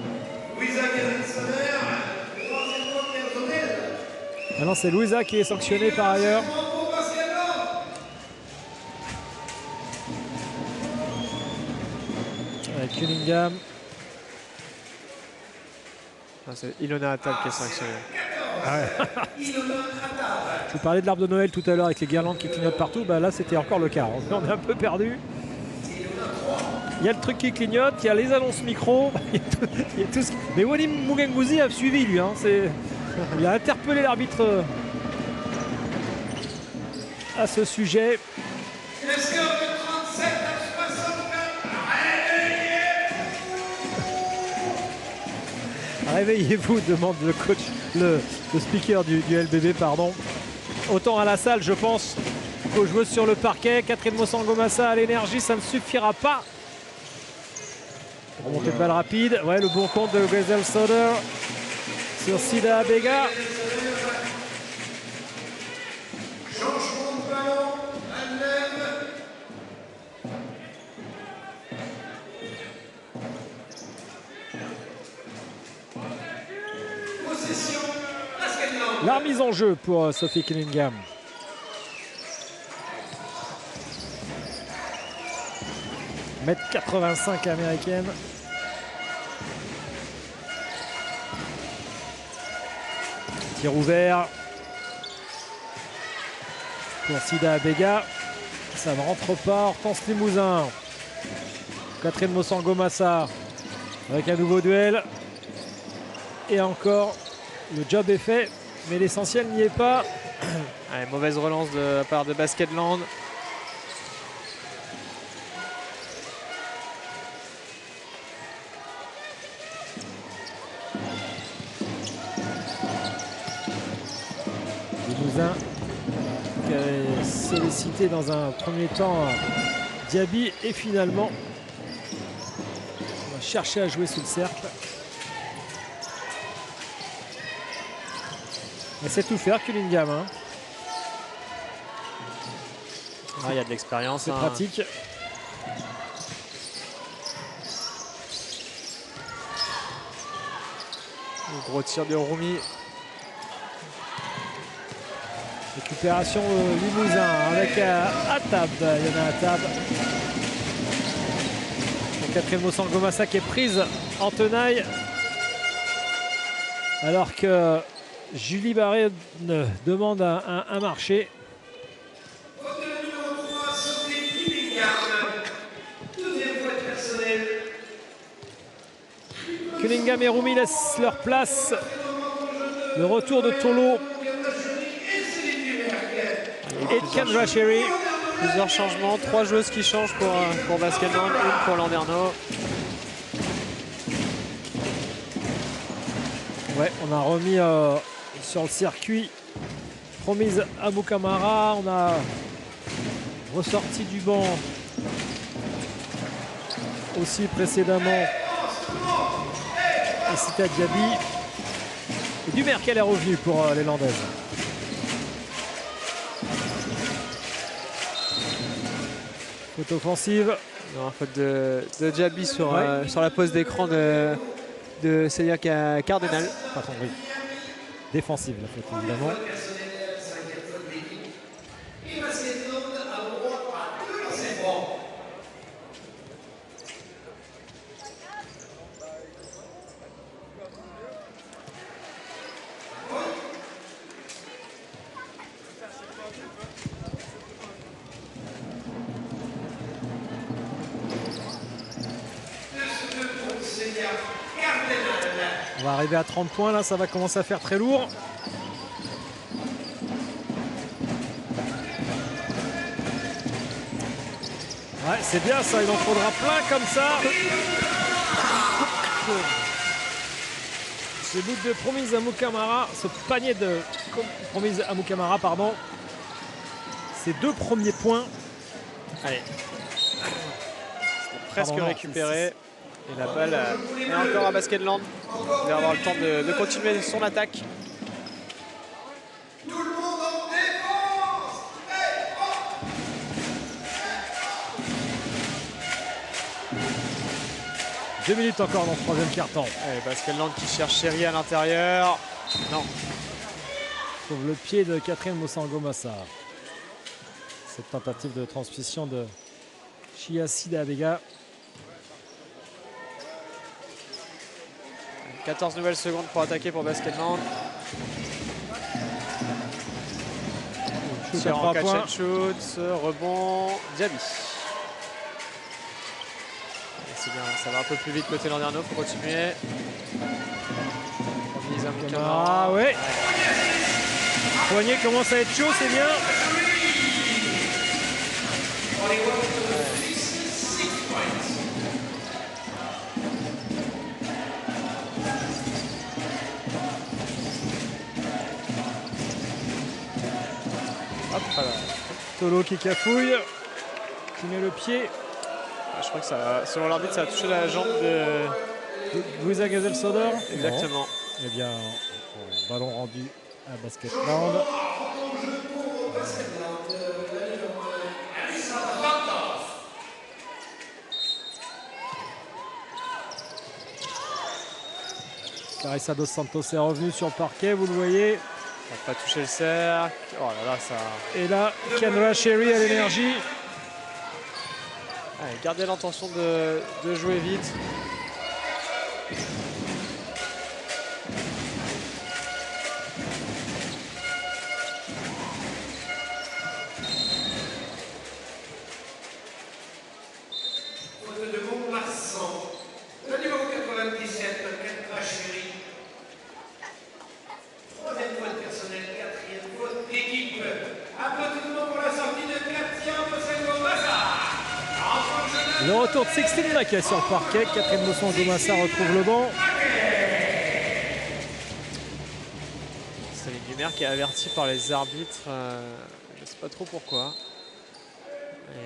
Maintenant c'est Louisa qui est sanctionnée par ailleurs. Avec Cunningham. Ah, c'est Ilona Attal qui est sanctionnée. Ah ouais. Je vous parlais de l'arbre de Noël tout à l'heure avec les guirlandes qui clignotent partout. Bah là c'était encore le cas. On est un peu perdu. Il y a le truc qui clignote, il y a les annonces micro. Il y a tout ce... Mais Walim Mugengouzi a suivi lui. Hein. Il a interpellé l'arbitre à ce sujet. Réveillez-vous, demande le coach, le speaker du LBB, pardon. Autant à la salle, je pense, qu'aux joueuses sur le parquet. Catherine Mosango-Massa à l'énergie, ça ne suffira pas. Remontée de balle rapide. Ouais, le bon compte de Gazelle Soder sur Sida Abega. Changement de ballon, elle-même. Possession, Basketland. La remise en jeu pour Sophie Killingham. Mètre 85 américaine. Tir ouvert pour Sida Abega. Ça ne rentre pas. Hortense Limousin. Catherine Mosango-Massa avec un nouveau duel. Et encore, le job est fait, mais l'essentiel n'y est pas. Allez, mauvaise relance de la part de Basketland. Limousin qui avait sollicité dans un premier temps Diaby et finalement on va chercher à jouer sous le cercle. Mais c'est tout faire Cunningham. Hein. Ah, il y a de l'expérience. C'est pratique. Le gros tir de Roumi. Récupération Limousin avec Attab. Il y en a Attab. Catherine Mosango-Massa qui est prise en tenaille. Alors que Julie Barré demande un marché. Faute de la numéro 3, Sophie Killingham. Deuxième faute personnelle. Cunningham et Roumi laissent leur place. Le retour de Tolo et de Kendra Sherry. Plusieurs changements, 3 joueuses qui changent pour Basketland, une pour Landerneau. Ouais, on a remis sur le circuit Promise Abou Kamara. On a ressorti du banc aussi précédemment Sita Diaby. Et Dumerc est revenu pour les Landaises. Faute offensive. Non, faute de Diaby sur la pose d'écran de Celia Cardinal. Pardon, oui. Défensive la faute évidemment. Et Basketland a le droit à 2 lancers francs. On va arriver à 30 points là, ça va commencer à faire très lourd. Ouais, c'est bien ça, il en faudra plein comme ça. Ce but de Promise Amukamara, ce panier de Promise Amukamara, pardon. Ces 2 premiers points. Allez. Presque Pardon, non, récupéré. Et la balle est encore à Basketland. Il va avoir le temps de continuer son attaque. Tout le monde en défense. 2 minutes encore dans le 3e quart-temps. Allez, Basketland qui cherche Chéri à l'intérieur. Non. Trouve le pied de Catherine Mosango-Massa. Cette tentative de transmission de Chiasida Abega. 14 nouvelles secondes pour attaquer pour Basketland. Shoot à Tir en 3 catch points. and shoot, rebond, Diaby. C'est bien, ça va un peu plus vite côté Landerneau, faut continuer. Promise Amukamara. Ah ouais. Poignet commence à être chaud, c'est bien. Hop, voilà. Tolo qui cafouille, qui met le pied. Je crois que ça, selon l'arbitre, ça a touché la jambe de... Louisa Gazelle-Soder. Exactement. Eh bien, ballon rendu à Basketland. Carissa Dos Santos est revenue sur le parquet, vous le voyez. On n'a pas touché le cercle. Oh là là, ça... Et là, Kendra Sherry à l'énergie. Allez, gardez l'intention de jouer vite. Faute de Montmarsan. Le numéro 97, Kendra Chéri. 3e faute personnelle, 4e faute d'équipe. Applaudissements pour la sortie de Katia Mosango-Massa. Le retour de Sixtine Laquet sur le parquet. Catherine Mosango-Massa retrouve le banc. Céline Dumer qui est avertie par les arbitres. Je ne sais pas trop pourquoi. Et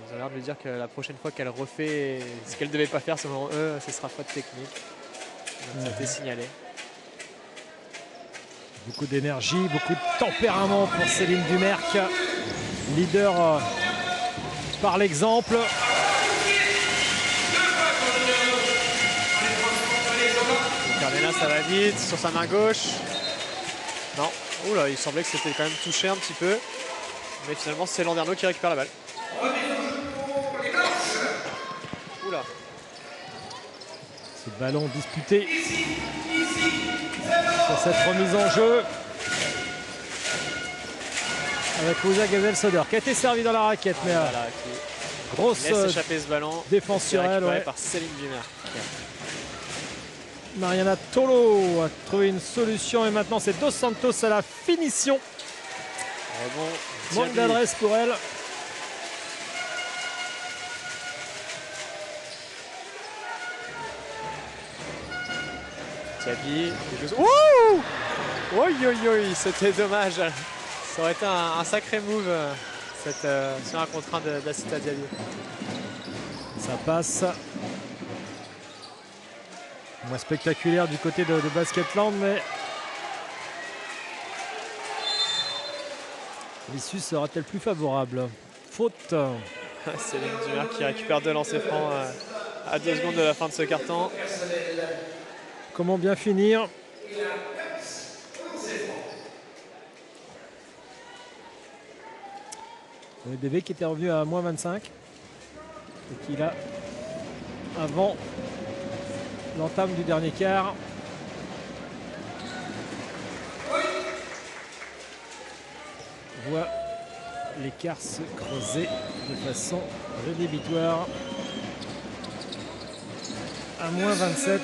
ils ont l'air de lui dire que la prochaine fois qu'elle refait ce qu'elle ne devait pas faire selon eux, ce sera faute technique. Donc ça a été signalé. Beaucoup d'énergie, beaucoup de tempérament pour Céline Dumerc. Leader par l'exemple. Cardena, ça va vite sur sa main gauche. Non. Oula, il semblait que c'était quand même touché un petit peu. Mais finalement, c'est Landerneau qui récupère la balle. Oula. Ce ballon disputé sur cette remise en jeu. Avec Louisa Gazelle-Soder qui a été servi dans la raquette. Mais Voilà, qui grosse laisse échapper ce ballon. défense Qui est sur elle. récupéré Ouais. par Céline Dumer. Mariana Tolo a trouvé une solution et maintenant c'est Dos Santos à la finition. Rebond. Manque Diaby. d'adresse pour elle. Diaby. Ouh! Oi, oi, oi, c'était dommage. Ça aurait été un sacré move sur un contre 1 d'Acita Diaby. Ça passe. Moins spectaculaire du côté de Basketland, mais l'issue sera-t-elle plus favorable? Faute. Céline Dumer qui récupère 2 lancers francs à 2 secondes de la fin de ce carton. Comment bien finir? Le DB qui était revenu à moins 25 et qui là, avant l'entame du dernier quart, voit l'écart se creuser de façon rédhibitoire à moins 27.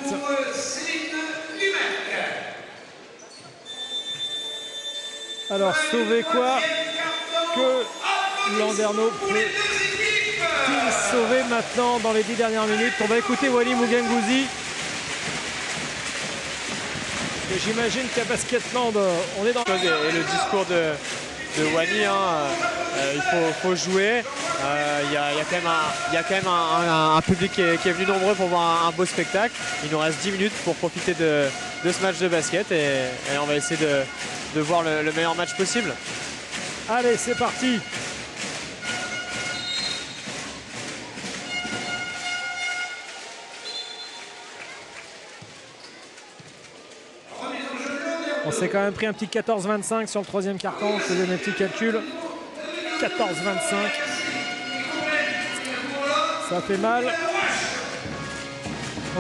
Alors sauver quoi que Landerneau peut va-t-il sauver maintenant dans les 10 dernières minutes? On va écouter Waly Mugengouzi. Et j'imagine qu'à Basketland, on est dans... Et le discours de Waly, il faut jouer. Il y a quand même un public qui est venu nombreux pour voir un beau spectacle. Il nous reste 10 minutes pour profiter de ce match de basket et on va essayer de voir le meilleur match possible. Allez, c'est parti. On s'est quand même pris un petit 14-25 sur le troisième carton. Je faisais mes petits calculs. 14-25. Ça fait mal.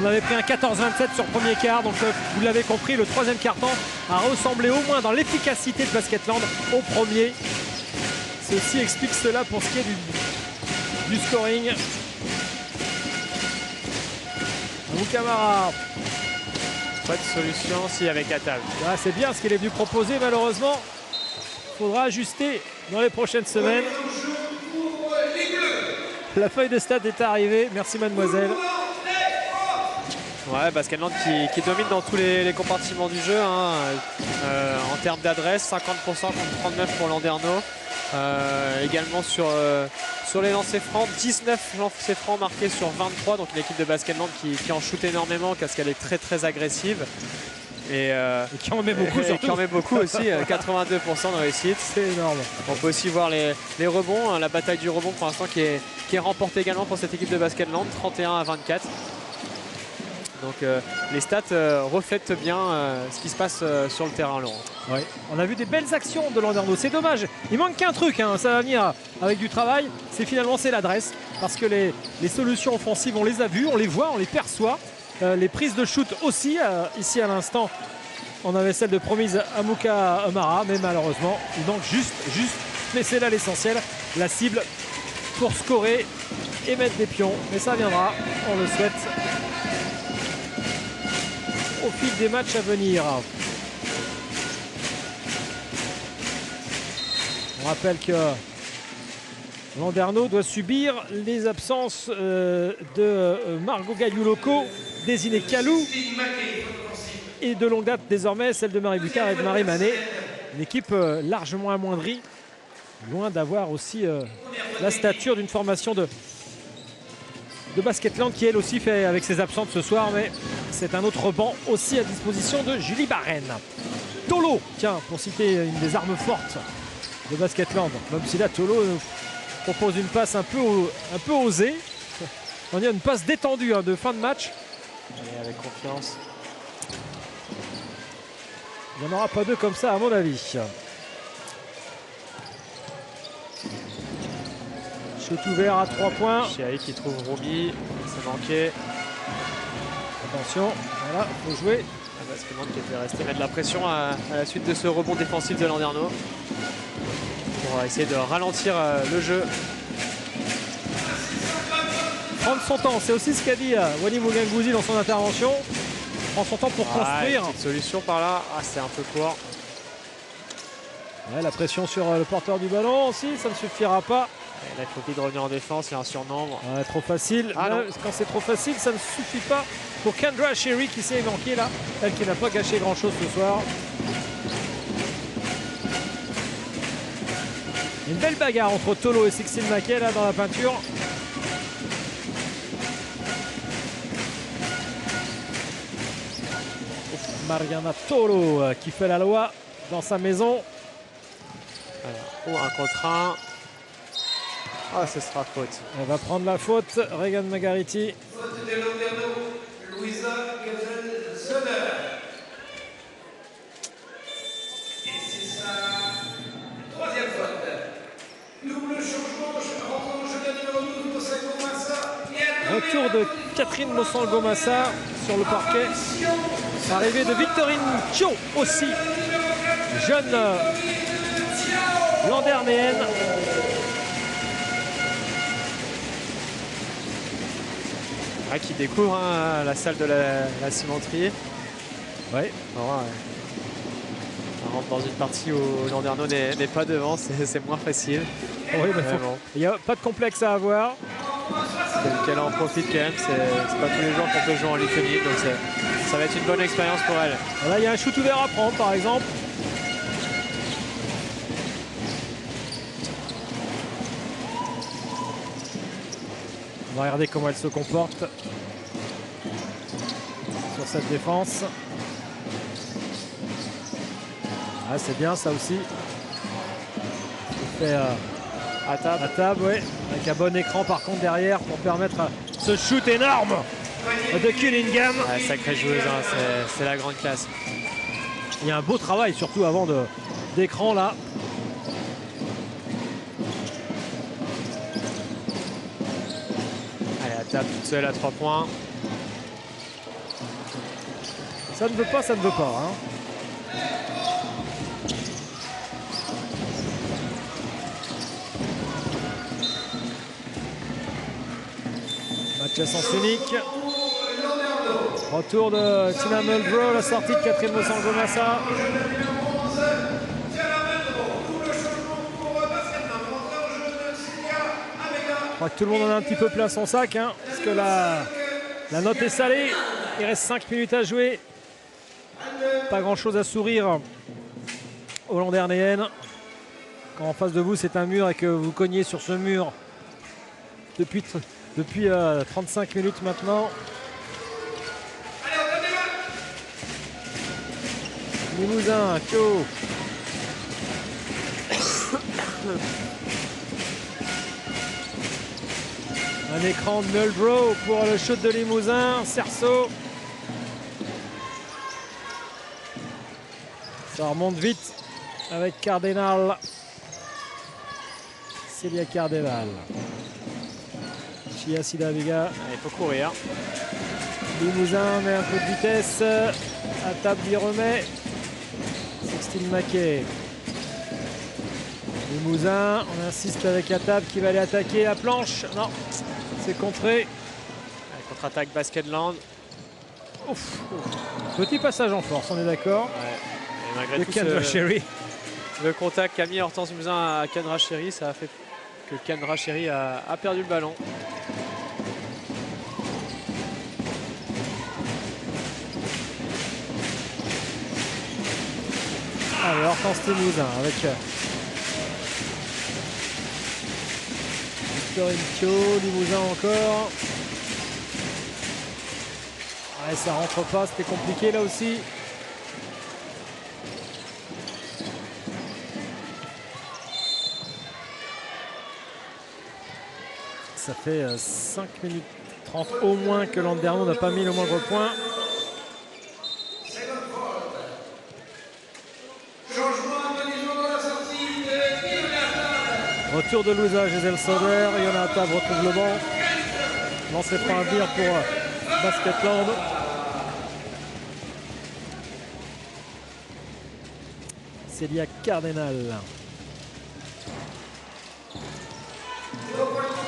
On avait pris un 14-27 sur le premier quart. Donc vous l'avez compris, le troisième carton a ressemblé au moins dans l'efficacité de Basketland au premier. Ceci explique cela pour ce qui est du scoring. Camara. Pas de solution si avec Attal. Ah, c'est bien ce qu'il est venu proposer, malheureusement. Il faudra ajuster dans les prochaines semaines. La feuille de stats est arrivée. Merci mademoiselle. Ouais, Basketland qui domine dans tous les compartiments du jeu. En termes d'adresse, 50% contre 39% pour Landerneau. Également sur les lancers francs, 19 lancers francs marqués sur 23. Donc une équipe de Basketland qui en shoot énormément parce qu'elle est très très agressive. Et qui en met beaucoup surtout. Qui en met beaucoup aussi, 82% de réussite. C'est énorme. On peut aussi voir les rebonds, la bataille du rebond pour l'instant qui est remportée également pour cette équipe de Basketland, 31-24. Donc les stats reflètent bien ce qui se passe sur le terrain, Laurent. Ouais. On a vu des belles actions de Landerneau. C'est dommage. Il manque qu'un truc. Ça va venir avec du travail. C'est l'adresse. Parce que les solutions offensives, on les a vues, on les voit, on les perçoit. Les prises de shoot aussi. Ici à l'instant, on avait celle de promise Amouka Amara. Mais malheureusement, il manque juste. Mais c'est là l'essentiel. La cible pour scorer et mettre des pions. Mais ça viendra. On le souhaite. Au fil des matchs à venir. On rappelle que Landerneau doit subir les absences de Margot Gayuloko, désigné Kalou, et de longue date désormais celle de Marie Bucard et de Marie Manet. Une équipe largement amoindrie, loin d'avoir aussi la stature d'une formation de Basketland qui elle aussi fait avec ses absentes ce soir, mais c'est un autre banc aussi à disposition de Julie Barren. Tolo, tiens, pour citer une des armes fortes de Basketland, même si là Tolo propose une passe un peu osée. On dirait une passe détendue de fin de match. Et avec confiance. Il n'y en aura pas deux comme ça à mon avis. Shoot ouvert à 3 points. Chiaï qui trouve Romy, ça manquait. Attention, voilà, il faut jouer. Basketland qui était resté mettre de la pression à la suite de ce rebond défensif de Landerneau. Pour essayer de ralentir le jeu. Prendre son temps, c'est aussi ce qu'a dit Waly Mugengouzi dans son intervention. Prendre son temps pour construire. Une solution par là, c'est un peu court. Ouais, la pression sur le porteur du ballon aussi, ça ne suffira pas. Et là, il faut vite revenir en défense, il y a un surnombre. Ouais, trop facile. Là, quand c'est trop facile, ça ne suffit pas pour Kendra Sherry qui s'est manquée là. Elle qui n'a pas gâché grand chose ce soir. Une belle bagarre entre Tolo et Sixtine Mackay là dans la peinture. Mariana Tolo qui fait la loi dans sa maison. Un contre un. Ah, ce sera faute. Elle va prendre la faute, Regan Margariti. Faute de Landerneau, Louisa Gazel-Zoller. Et c'est sa troisième faute. Double changement, rentrant au jeu de numéro 12, Mosango Massa. Retour de Catherine Mosango Massa sur le parquet. Arrivée de Victorine Thio aussi. Jeune Landernéenne. Qui découvre la salle de la cimenterie. Ouais. On rentre dans une partie où Landerneau n'est pas devant, c'est moins facile. Oui, il n'y a pas de complexe à avoir. qu'elle en profite quand même. C'est pas tous les jours qu'on peut jouer en ligne féminine, donc ça va être une bonne expérience pour elle. Là, il y a un shoot ouvert à prendre, par exemple. On va regarder comment elle se comporte sur cette défense. Ah, c'est bien ça aussi. Elle fait À table. à table, oui. Avec un bon écran par contre derrière pour permettre ce shoot énorme de Cunningham. Ouais, sacrée joueuse, hein, c'est la grande classe. Il y a un beau travail surtout avant d'écran là. Allez, à table toute seule à 3 points. Ça ne veut pas, ça ne veut pas. Hein. Match à sens unique. Retour de Tina Muldrow, la sortie de Catherine Mosangomassa. Je crois que tout le monde en a un petit peu plein son sac, hein, parce que la note est salée. Il reste 5 minutes à jouer. Pas grand chose à sourire aux Landernaiennes. Quand en face de vous c'est un mur et que vous cognez sur ce mur depuis 35 minutes maintenant. Limousin, Kyo. Un écran de Muldrow pour le shoot de Limousin, Cerceau. Ça remonte vite avec Cardinal. Célia Cardinal. Chia Sidavega. Il faut courir. Limousin met un peu de vitesse. À table d'y remet. Sixtine Mackay. Limousin, on insiste avec Atab qui va aller attaquer la planche. Non, c'est contré. Contre-attaque Basketland. Ouf. Petit passage en force, on est d'accord. Ouais. Et malgré De tout, Kendra Sherry. le contact qu'a mis Hortense Limousin à Kendra Sherry, ça a fait que Kendra Sherry a perdu le ballon. Allez, Hortense Limousin avec Victorine Kyo, Limousin encore. Ouais, ça rentre pas, c'était compliqué là aussi. Ça fait 5 minutes 30 au moins que Landerneau n'a pas mis le moindre point. Retour de Louisa, Gisèle Sauder, Yona Atab retrouve le banc. Lancé par un bir pour Basketland. Célia Cardinal.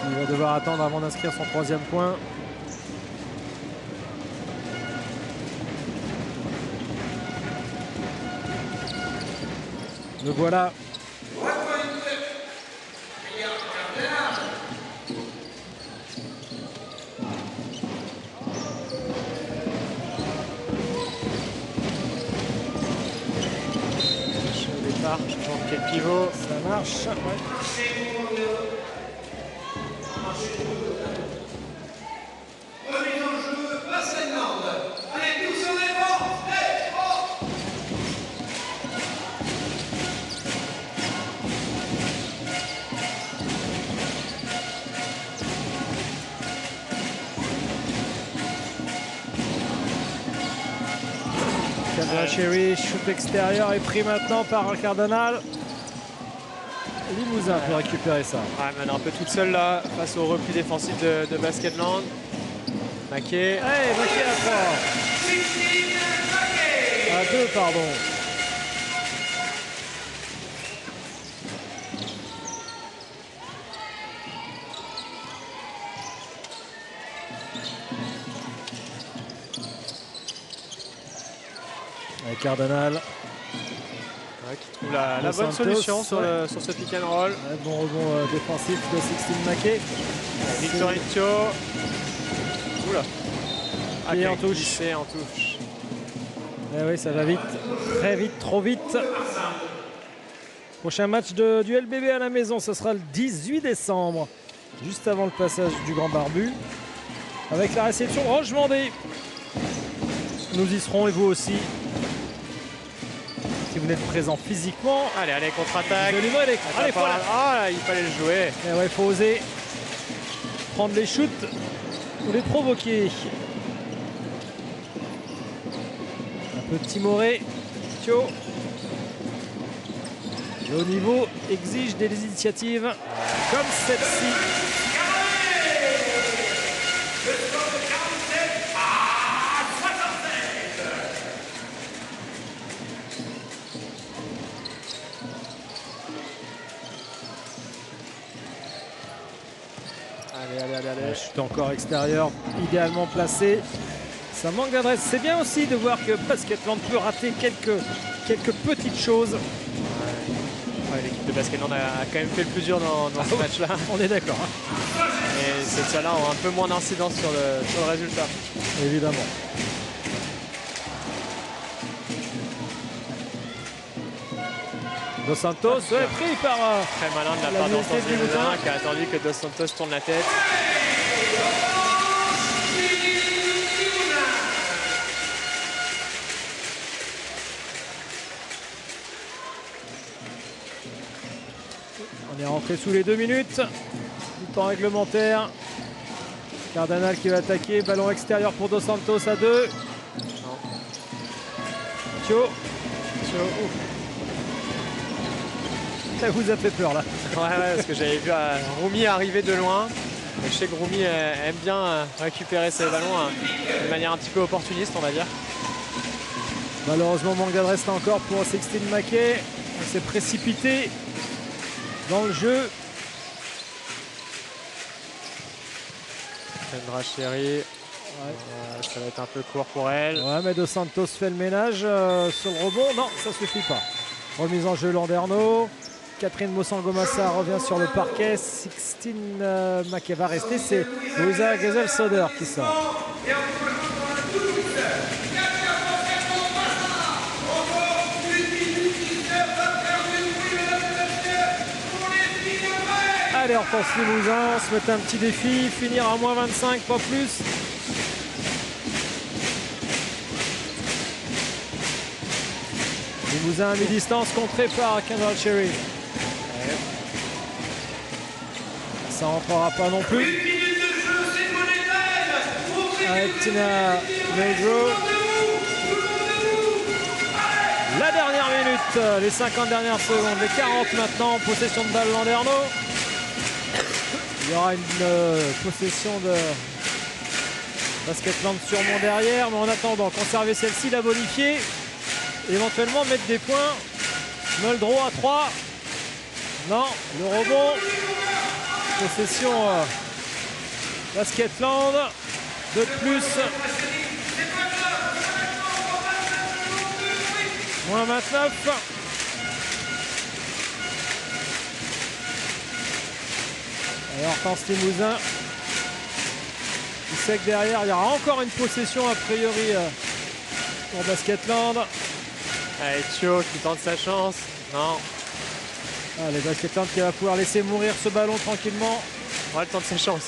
Il va devoir attendre avant d'inscrire son 3e point. Le voilà. Au départ, changement de quel pivot. Ça marche. Ouais. Remise en jeu, Basketland. Allez, tous en défense. Hey, oh. Kendra Sherry, shoot extérieur est pris maintenant par Cardinal. Limousin peut récupérer ça. Ouais, mais elle est un peu toute seule là face au repli défensif de Basketland. Mackay. Hey, Mackay à 3. À 2, pardon. Cardinal. Ouais, qui La Dos bonne Santos, solution sur ce pick and roll. Ouais, bon rebond défensif de Sixtine Mackey. Victor Ithio. Oula. Ah, Et qui a en touche. glissé en touche. Eh oui, ça va vite, très vite, trop vite. Prochain match du LBB à la maison, ce sera le 18 décembre, juste avant le passage du Grand Barbu, avec la réception Roche-Vendée. Nous y serons et vous aussi. Si vous n'êtes présent physiquement, Allez, contre-attaque. allez, voilà. Ah, là, il fallait le jouer. Eh ouais, il faut oser prendre les shoots ou les provoquer. Un peu timoré, Thio. Le haut niveau exige des initiatives comme celle-ci. Allez. Chute encore extérieur, idéalement placé. Ça manque d'adresse. C'est bien aussi de voir que Basketland peut rater quelques petites choses. Ouais, l'équipe de Basketland a quand même fait le plus dur dans ce match-là. On est d'accord, hein. Et ces tirs-là ont un peu moins d'incidence sur le résultat. Évidemment. Dos Santos, ouais, pris par... Très malin de la La part vérité d'Hortense du Limousin Limousin. qui a attendu que Dos Santos tourne la tête. On est rentré sous les 2 minutes du temps réglementaire. Cardinal qui va attaquer, ballon extérieur pour Dos Santos à 2. Thio. Ça vous a fait peur là. Ouais, parce que j'avais vu Rumi arriver de loin. Et je sais que Rumi aime bien récupérer ses ballons de manière un petit peu opportuniste, on va dire. Malheureusement, manque d'adresse là encore pour Sixtine Mackey. On s'est précipité dans le jeu. Sandra Chéry, ça va être un peu court pour elle. Ouais, mais Dos Santos fait le ménage sur le rebond. Non, ça suffit pas. Remise en jeu Landerneau. Catherine Mossangomassa revient sur le parquet. Sixtine Mackey va rester. C'est Louisa Gezel-Soder qui sort. Allez, Hortense Limousin, se mettre un petit défi, finir à moins 25, pas plus. Limousin à mi-distance, contré par Kendall Cherry. Ça rentrera pas non plus. Avec Tina Meldrew. La dernière minute, les 50 dernières secondes, les 40 maintenant, possession de balle Landerneau. Il y aura une possession de Basketland sûrement derrière, mais en attendant, conserver celle-ci, la bonifier, éventuellement mettre des points. Muldrow à 3. Non, le rebond. Possession Basketland. De plus. Moins 29. Alors Hortense Limousin. Il sait que derrière, il y aura encore une possession a priori pour Basketland. Allez, Thio qui tente sa chance. Non. Allez, Basketland qui va pouvoir laisser mourir ce ballon tranquillement. Ouais, elle tente sa chance.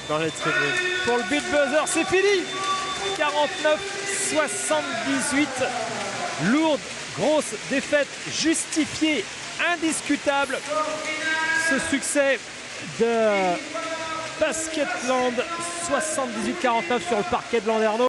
Dans les tribunes. Pour le beat buzzer, c'est fini. 49-78. Lourde, grosse défaite justifiée, indiscutable. Ce succès de Basketland 78-49 sur le parquet de Landerneau.